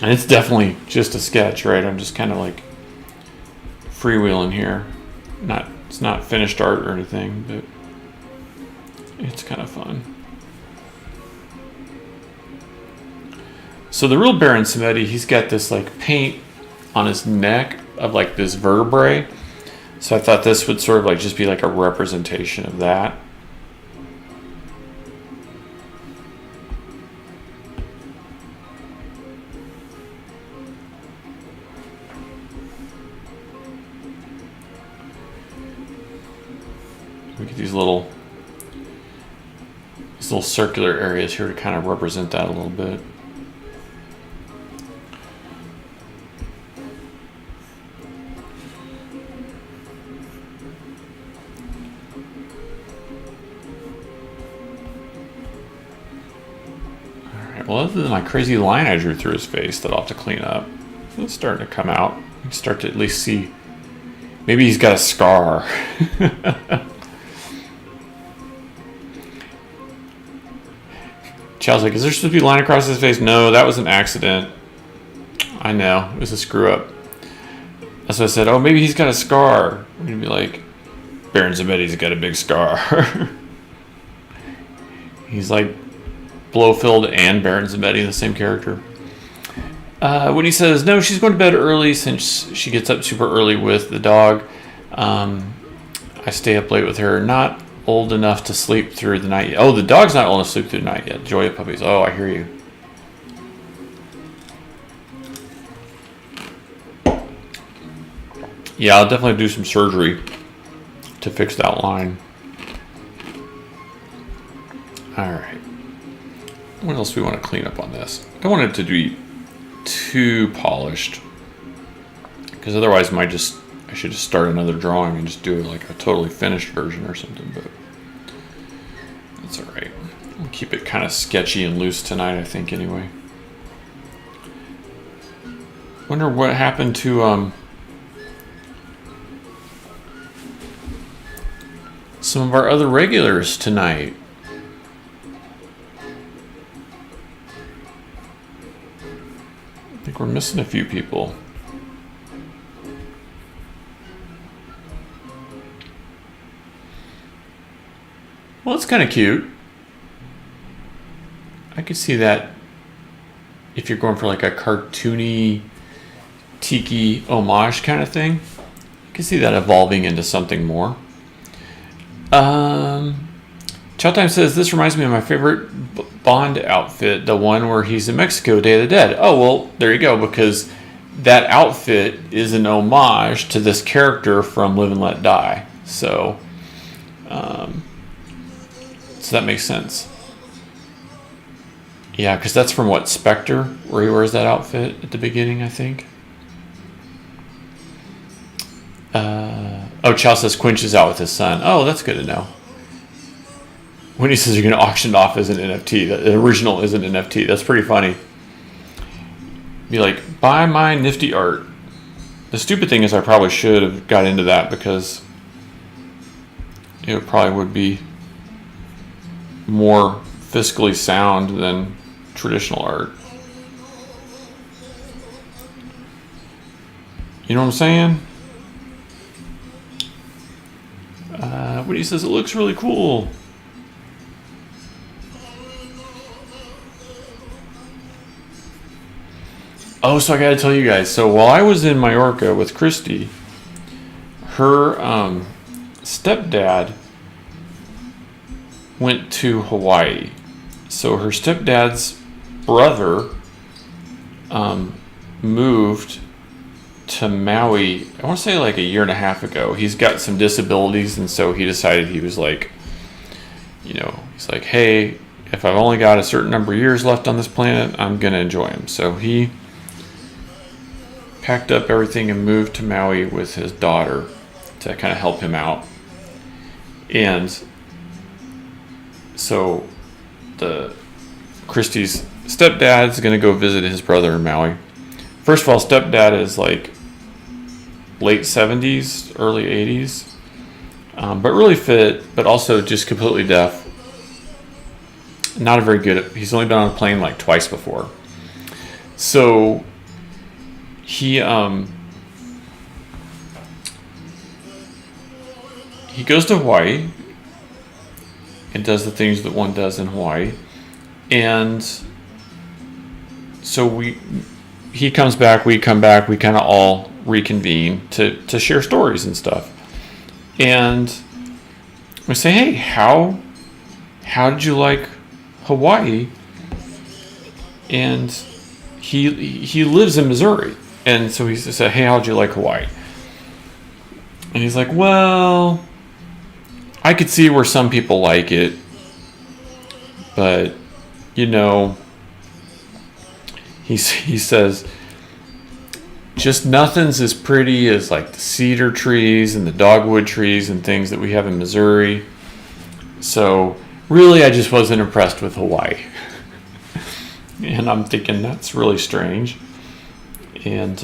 And it's definitely just a sketch, right? I'm just kind of freewheeling here. It's not finished art or anything, but it's kind of fun. So the real Baron Samedi, he's got this paint on his neck of this vertebrae. So I thought this would sort of just be a representation of that. We get these little circular areas here to kind of represent that a little bit. Well, other than my crazy line I drew through his face that I'll have to clean up, it's starting to come out. You can start to at least see. Maybe he's got a scar. Chow's like, is there supposed to be a line across his face? No, that was an accident. I know, it was a screw up. That's what I said. Oh, maybe he's got a scar. I'm going to be like, Baron Zimmetti's got a big scar. He's like Blofeld and Baron Zimmetti, the same character. When he says, no, she's going to bed early since she gets up super early with the dog. I stay up late with her. Not old enough to sleep through the night yet. Oh, the dog's not old enough to sleep through the night yet. Joy of puppies. Oh, I hear you. Yeah, I'll definitely do some surgery to fix that line. All right. What else do we want to clean up on this? I don't want it to be too polished, because otherwise I should just start another drawing and just do like a totally finished version or something, but that's all right. We'll keep it kind of sketchy and loose tonight, I think, anyway. Wonder what happened to some of our other regulars tonight. I think we're missing a few people. Well, it's kind of cute. I could see that if you're going for like a cartoony Tiki homage kind of thing. I could see that evolving into something more. Chowtime says, this reminds me of my favorite Bond outfit, the one where he's in Mexico, Day of the Dead. Oh, well, there you go, because that outfit is an homage to this character from Live and Let Die. So that makes sense. Yeah, because that's from what, Spectre, where he wears that outfit at the beginning, I think. Chow says Quinch is out with his son. Oh, that's good to know. When he says you're going to auction it off as an NFT, the original is an NFT. That's pretty funny. Be like, buy my nifty art. The stupid thing is I probably should have got into that, because it probably would be more fiscally sound than traditional art. You know what I'm saying? Woody says it looks really cool. Oh, so I gotta tell you guys. So while I was in Mallorca with Christy, her stepdad went to Hawaii. So her stepdad's brother moved to Maui, I want to say like a year and a half ago. He's got some disabilities, and so he decided, he was like, he's like, hey, if I've only got a certain number of years left on this planet, I'm going to enjoy him. So he packed up everything and moved to Maui with his daughter to kind of help him out. And so Christy's stepdad's going to go visit his brother in Maui. First of all, stepdad is like late 70s, early 80s, but really fit, but also just completely deaf. Not a very good. He's only been on a plane like twice before. So he goes to Hawaii and does the things that one does in Hawaii, and so he comes back, we come back, we kind of all reconvene to share stories and stuff. And we say, hey, how did you like Hawaii? And he lives in Missouri. And so he said, hey, how'd you like Hawaii? And he's like, well, I could see where some people like it, but he says just nothing's as pretty as like the cedar trees and the dogwood trees and things that we have in Missouri. So really, I just wasn't impressed with Hawaii. And I'm thinking that's really strange. And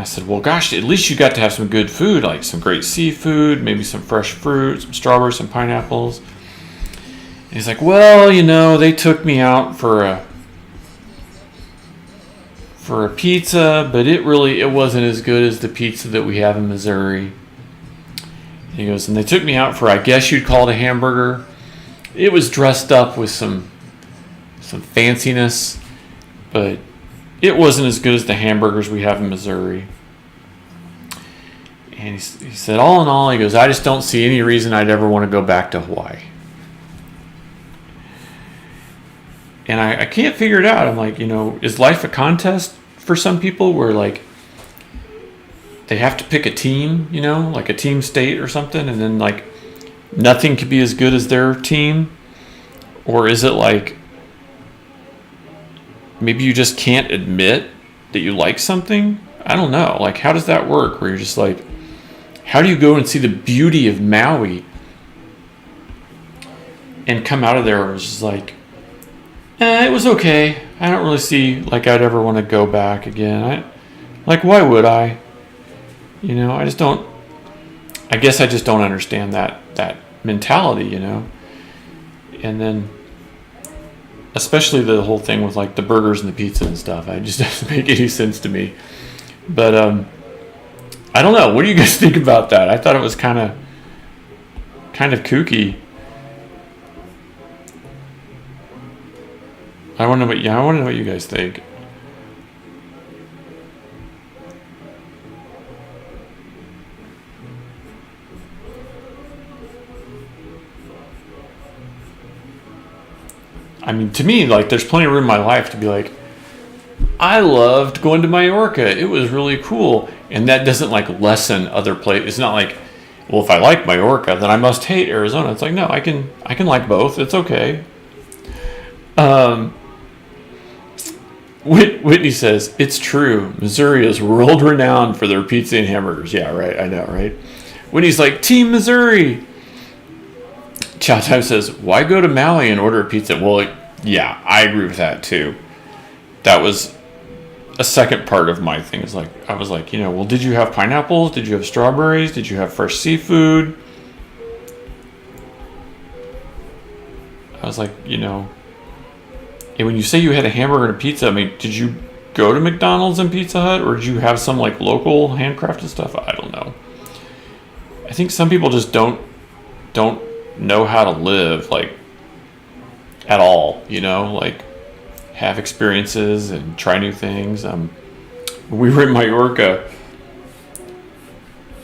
I said, well, gosh, at least you got to have some good food, like some great seafood, maybe some fresh fruit, some strawberries, some pineapples. And he's like, well, they took me out for a pizza, but it wasn't as good as the pizza that we have in Missouri. And he goes, and they took me out for, I guess you'd call it a hamburger. It was dressed up with some fanciness, but it wasn't as good as the hamburgers we have in Missouri. And he said, all in all, he goes, I just don't see any reason I'd ever want to go back to Hawaii. And I can't figure it out. I'm like, is life a contest for some people where like they have to pick a team, like a team state or something, and then like nothing could be as good as their team? Or is it like maybe you just can't admit that you like something? I don't know. Like, how does that work? Where you're just like, how do you go and see the beauty of Maui and come out of there and it's just like, it was okay. I don't really see like I'd ever want to go back again. Why would I? I just don't. I guess I just don't understand that mentality, And then, especially the whole thing with like the burgers and the pizza and stuff, it just doesn't make any sense to me. But I don't know. What do you guys think about that? I thought it was kind of kooky. I want to know what you guys think. I mean, to me, like, there's plenty of room in my life to be like, I loved going to Mallorca. It was really cool. And that doesn't, like, lessen other places. It's not like, well, if I like Mallorca, then I must hate Arizona. It's like, no, I can like both. It's okay. Whitney says, it's true. Missouri is world-renowned for their pizza and hamburgers. Yeah, right. I know, right? Whitney's like, Team Missouri. Chow Time says, why go to Maui and order a pizza? Well, yeah, I agree with that too. That was a second part of my thing. Is like, I was like, well, did you have pineapples? Did you have strawberries? Did you have fresh seafood? I was like, and when you say you had a hamburger and a pizza, I mean, did you go to McDonald's and Pizza Hut, or did you have some like local handcrafted stuff? I don't know. I think some people just don't know how to live like at all, like have experiences and try new things. We were in Mallorca.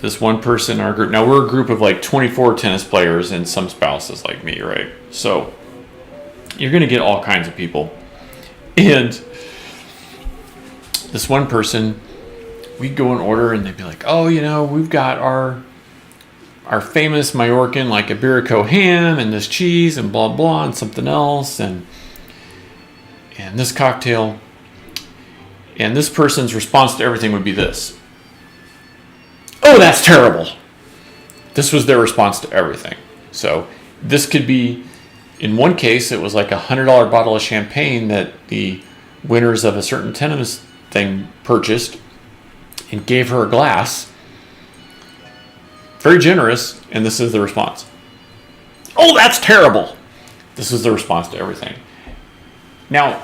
This one person in our group. Now we're a group of like 24 tennis players and some spouses like me, right? So you're going to get all kinds of people. And this one person, we'd go and order and they'd be like, oh, we've got our famous Mallorcan, like Iberico ham and this cheese and blah, blah, and something else. And this cocktail. And this person's response to everything would be this. Oh, that's terrible. This was their response to everything. So this could be, in one case, it was like $100 bottle of champagne that the winners of a certain tennis thing purchased and gave her a glass. Very generous, and this is the response. Oh, that's terrible. This is the response to everything. Now,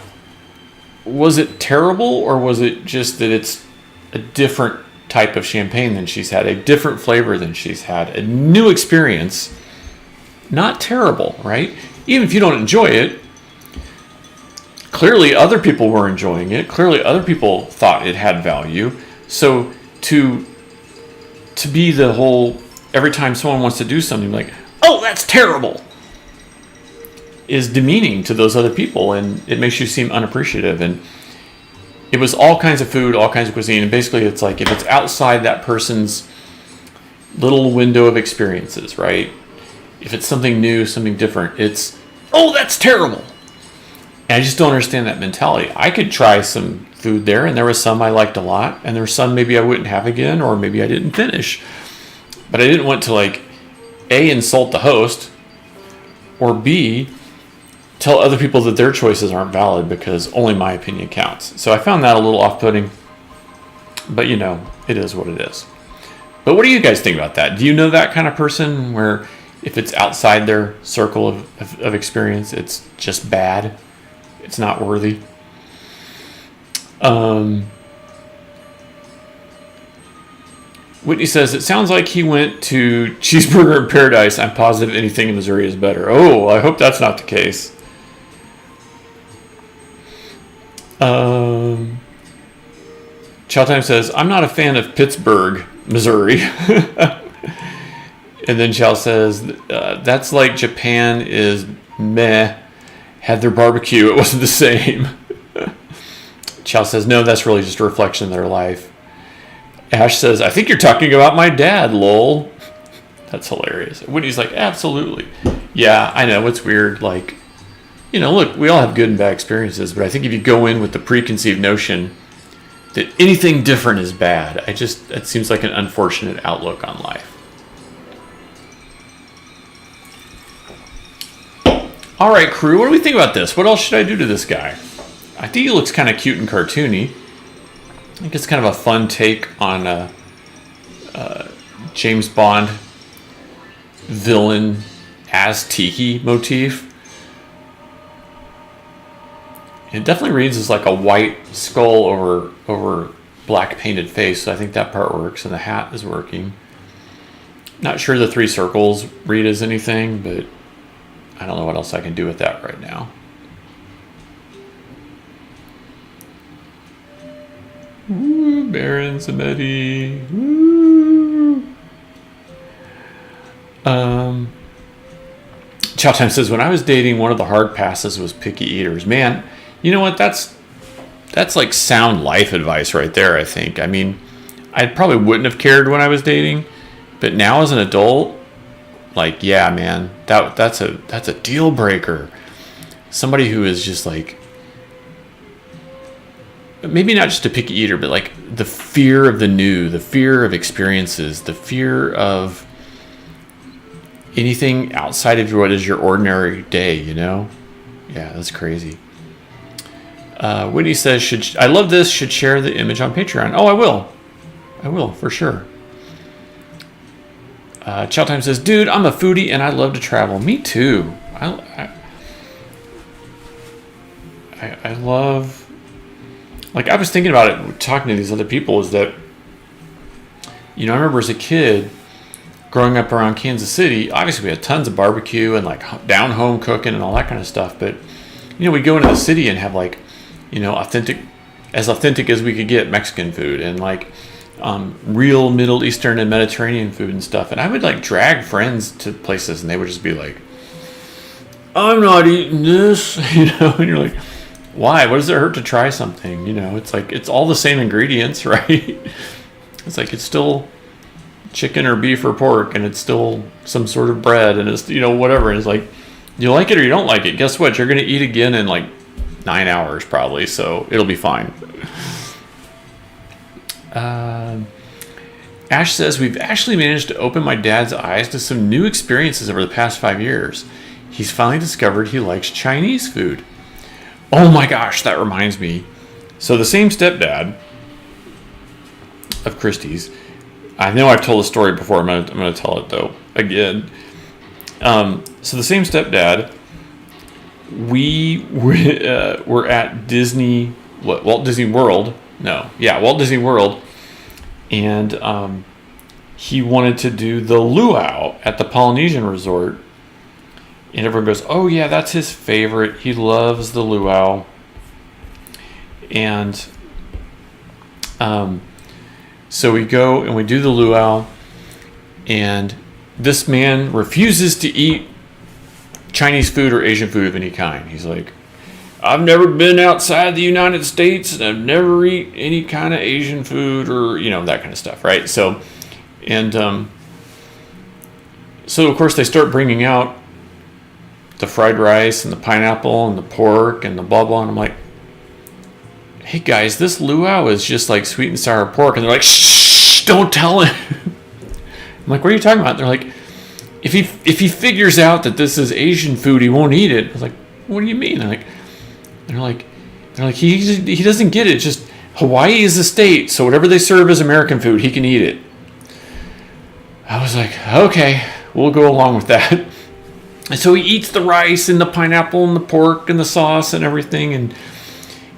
was it terrible, or was it just that it's a different type of champagne than she's had, a different flavor than she's had, a new experience? Not terrible, right? Even if you don't enjoy it, clearly other people were enjoying it. Clearly other people thought it had value. So to be the whole, every time someone wants to do something like, oh, that's terrible, is demeaning to those other people, and it makes you seem unappreciative. And it was all kinds of food, all kinds of cuisine, and basically it's like, if it's outside that person's, little window of experiences, right? If it's something new, something different, it's, oh, that's terrible. And I just don't understand that mentality. I could try some food there, and there was some I liked a lot, and there were some maybe I wouldn't have again, or maybe I didn't finish. But I didn't want to, like, A, insult the host, or B, tell other people that their choices aren't valid because only my opinion counts. So I found that a little off-putting. But, you know, it is what it is. But what do you guys think about that? Do you know that kind of person where if it's outside their circle of experience, it's just bad? It's not worthy? Whitney says, it sounds like he went to Cheeseburger in Paradise. I'm positive anything in Missouri is better. Oh, I hope that's not the case. Chowtime says, I'm not a fan of Pittsburgh, Missouri. And then Chow says, that's like Japan is meh. Had their barbecue, it wasn't the same. Chow says, no, that's really just a reflection of their life. Ash says, I think you're talking about my dad, lol. That's hilarious. Whitney's like, absolutely. Yeah, I know, it's weird. Like, you know, look, we all have good and bad experiences, but I think if you go in with the preconceived notion that anything different is bad, it seems like an unfortunate outlook on life. All right, crew, what do we think about this? What else should I do to this guy? I think he looks kind of cute and cartoony. I think it's kind of a fun take on a James Bond villain as Tiki motif. It definitely reads as like a white skull over black painted face, so I think that part works, and the hat is working. Not sure the 3 circles read as anything, but I don't know what else I can do with that right now. Woo, Baron Samedi. Woo. Chowtime says, when I was dating, one of the hard passes was picky eaters. Man, you know what? That's like sound life advice right there, I think. I mean, I probably wouldn't have cared when I was dating, but now as an adult, like, yeah, man, that's a deal breaker. Somebody who is just like, maybe not just a picky eater, but like the fear of the new, the fear of experiences, the fear of anything outside of what is your ordinary day, you know? Yeah, that's crazy. Whitney says, I love this, should share the image on Patreon. Oh, I will, for sure. Chowtime says, dude, I'm a foodie and I love to travel. Me too. I love, like, I was thinking about it talking to these other people, is that, you know, I remember as a kid growing up around Kansas City, obviously we had tons of barbecue and like down home cooking and all that kind of stuff, but, you know, we'd go into the city and have like, you know, authentic as we could get Mexican food and like real Middle Eastern and Mediterranean food and stuff. And I would like drag friends to places and they would just be like, I'm not eating this, you know, and you're like, why? What does it hurt to try something? You know, it's like, it's all the same ingredients, right? It's like, it's still chicken or beef or pork and it's still some sort of bread and it's, you know, whatever. And it's like, you like it or you don't like it. Guess what? You're going to eat again in like 9 hours probably, so it'll be fine. Ash says, we've actually managed to open my dad's eyes to some new experiences over the past 5 years. He's finally discovered he likes Chinese food. Oh my gosh, that reminds me. So the same stepdad of Christie's, I know I've told the story before, I'm gonna tell it though again. So the same stepdad, we were at Walt Disney World. Walt Disney World, and he wanted to do the luau at the Polynesian resort, and everyone goes, "Oh yeah, that's his favorite. He loves the luau." And so we go and we do the luau, and this man refuses to eat Chinese food or Asian food of any kind. He's like, I've never been outside the United States and I've never eaten any kind of Asian food or, you know, that kind of stuff, right? So, and So of course they start bringing out the fried rice and the pineapple and the pork and the blah blah, and I'm like, hey guys, this luau is just like sweet and sour pork. And they're like, shh, don't tell him. I'm like, what are you talking about? They're like, if he figures out that this is Asian food, he won't eat it. I was like, what do you mean? They're like he doesn't get it. Just Hawaii is a state, so whatever they serve as American food, he can eat it. I was like, okay, we'll go along with that. And so he eats the rice and the pineapple and the pork and the sauce and everything, and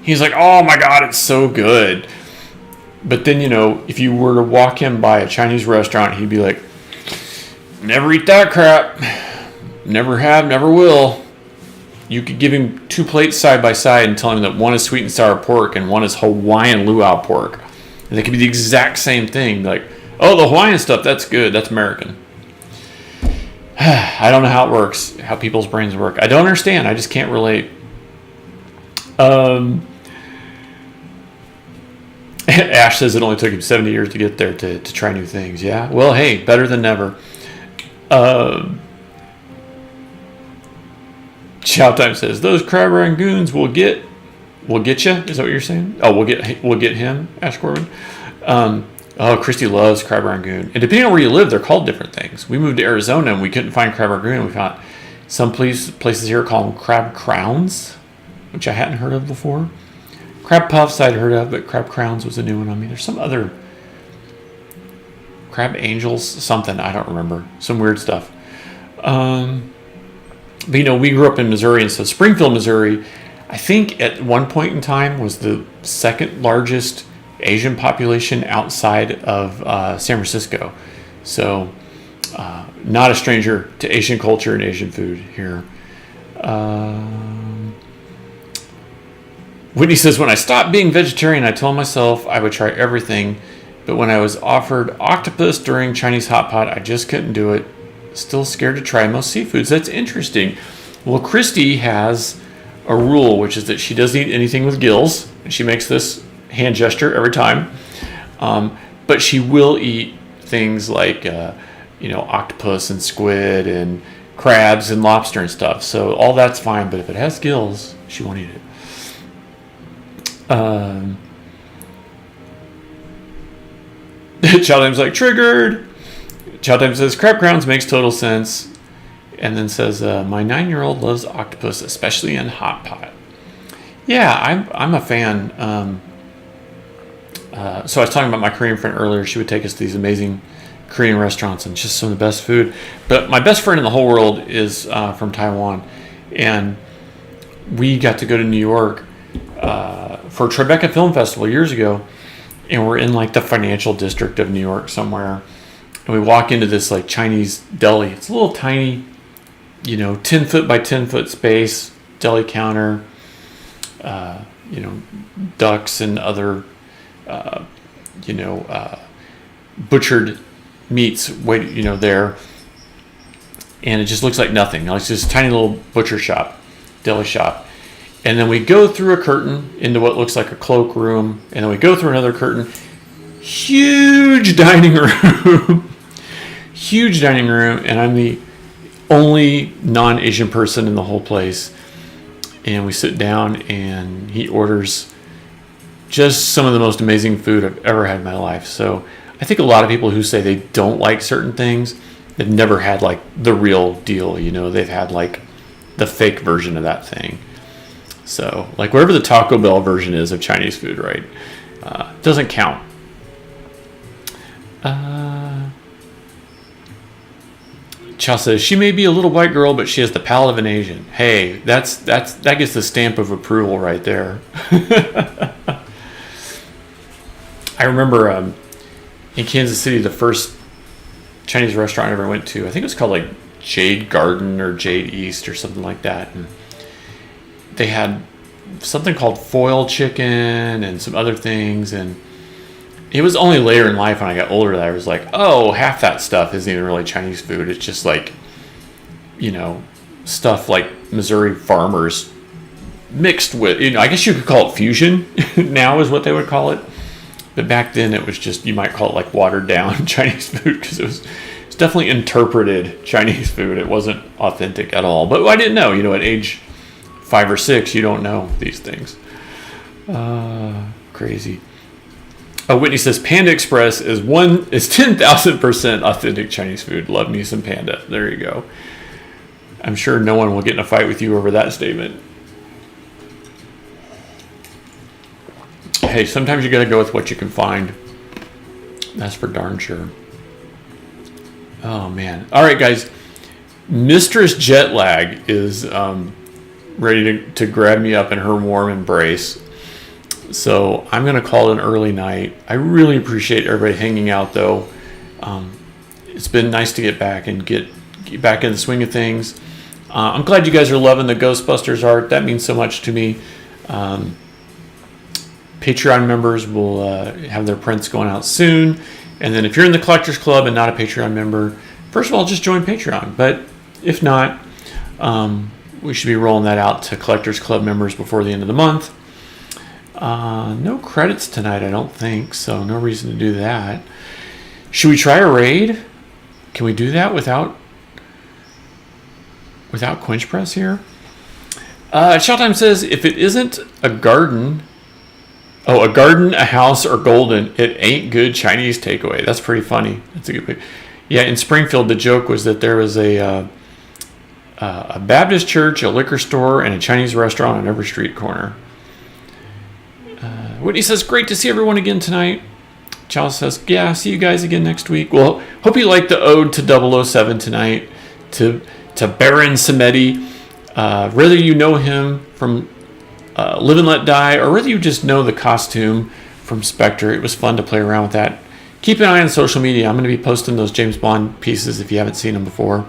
he's like, oh my God, it's so good. But then, if you were to walk him by a Chinese restaurant, he'd be like, never eat that crap. Never have, never will. You could give him 2 plates side by side and tell him that one is sweet and sour pork and one is Hawaiian luau pork. And they could be the exact same thing. Like, oh, the Hawaiian stuff, that's good. That's American. I don't know how it works, how people's brains work. I don't understand. I just can't relate. Ash says it only took him 70 years to get there to try new things. Yeah, well, hey, better than never. Chow Time says those crab rangoons will get you. Is that what you're saying? Oh, we'll get him. Ash Corbin. Christy loves crab rangoon, and depending on where you live, they're called different things. We moved to Arizona and we couldn't find crab rangoon. We found some places here call them crab crowns, which I hadn't heard of before. Crab puffs I'd heard of, but crab crowns was a new one on me. There's some other crab angels, something I don't remember. Some weird stuff. But we grew up in Missouri, and so Springfield, Missouri, I think at one point in time was the second largest Asian population outside of San Francisco. So not a stranger to Asian culture and Asian food here. Whitney says, when I stopped being vegetarian, I told myself I would try everything, but when I was offered octopus during Chinese hot pot, I just couldn't do it. Still scared to try most seafoods. That's interesting. Well, Christy has a rule, which is that she doesn't eat anything with gills, and she makes this hand gesture every time. But she will eat things like, octopus and squid and crabs and lobster and stuff. So all that's fine, but if it has gills, she won't eat it. Chowtime's like, triggered. Chowtime says, crab crowns makes total sense. And then says, my 9-year-old loves octopus, especially in hot pot. Yeah, I'm a fan. So I was talking about my Korean friend earlier. She would take us to these amazing Korean restaurants and just some of the best food. But my best friend in the whole world is from Taiwan. And we got to go to New York for Tribeca Film Festival years ago, and we're in like the financial district of New York somewhere, and we walk into this like Chinese deli. It's a little tiny, 10 foot by 10 foot space, deli counter, ducks and other, butchered meats, there, and it just looks like nothing. It's just a tiny little butcher shop, deli shop. And then we go through a curtain into what looks like a cloakroom. And then we go through another curtain. Huge dining room. Huge dining room. And I'm the only non-Asian person in the whole place. And we sit down and he orders just some of the most amazing food I've ever had in my life. So I think a lot of people who say they don't like certain things, they've never had like the real deal. They've had like the fake version of that thing. So, like whatever the Taco Bell version is of Chinese food, right? Doesn't count. Chow says, she may be a little white girl, but she has the palate of an Asian. Hey, that gets the stamp of approval right there. I remember in Kansas City, the first Chinese restaurant I ever went to, I think it was called like Jade Garden or Jade East or something like that. And they had something called foil chicken and some other things, and it was only later in life when I got older that I was like, oh, half that stuff isn't even really Chinese food. It's just like, stuff like Missouri farmers mixed with, I guess you could call it fusion now is what they would call it. But back then it was just, you might call it like watered down Chinese food because it was definitely interpreted Chinese food. It wasn't authentic at all. But I didn't know. You know, at age 5 or 6, you don't know these things. Crazy. Oh, Whitney says Panda Express is 10,000% authentic Chinese food. Love me some panda. There you go. I'm sure no one will get in a fight with you over that statement. Hey, sometimes you got to go with what you can find. That's for darn sure. Oh man! All right, guys. Mistress Jetlag is ready to grab me up in her warm embrace. So I'm going to call it an early night. I really appreciate everybody hanging out, though. It's been nice to get back and get back in the swing of things. I'm glad you guys are loving the Ghostbusters art. That means so much to me. Patreon members will have their prints going out soon. And then if you're in the Collectors Club and not a Patreon member, first of all, just join Patreon. But if not, we should be rolling that out to Collectors Club members before the end of the month. No credits tonight, I don't think, so no reason to do that. Should we try a raid? Can we do that without Quench Press here? Showtime says, if it isn't a garden, a house, or golden, it ain't good Chinese takeaway. That's pretty funny. That's a good pick. Yeah, in Springfield, the joke was that there was a Baptist church, a liquor store, and a Chinese restaurant on every street corner. Whitney says, great to see everyone again tonight. Charles says, yeah, see you guys again next week. Well, hope you liked the ode to 007 tonight, to Baron Samedi. Whether you know him from Live and Let Die, or whether you just know the costume from Spectre, it was fun to play around with that. Keep an eye on social media. I'm going to be posting those James Bond pieces if you haven't seen them before.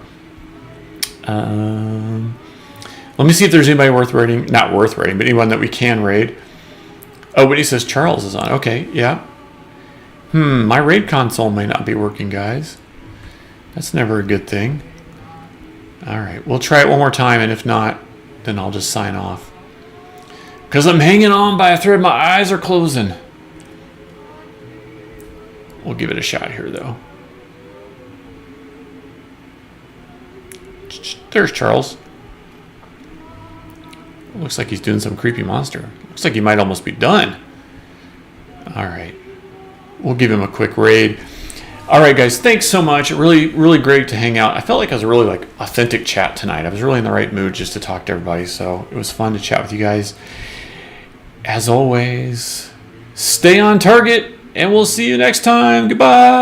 Let me see if there's anybody worth raiding. Not worth raiding, but anyone that we can raid. Oh, Whitney says Charles is on. Okay, yeah. My raid console may not be working, guys. That's never a good thing. All right, we'll try it one more time, and if not, then I'll just sign off. Because I'm hanging on by a thread. My eyes are closing. We'll give it a shot here, though. There's Charles. Looks like he's doing some creepy monster. Looks like he might almost be done. All right. We'll give him a quick raid. All right, guys. Thanks so much. Really, really great to hang out. I felt like I was a really authentic chat tonight. I was really in the right mood just to talk to everybody. So it was fun to chat with you guys. As always, stay on target, and we'll see you next time. Goodbye.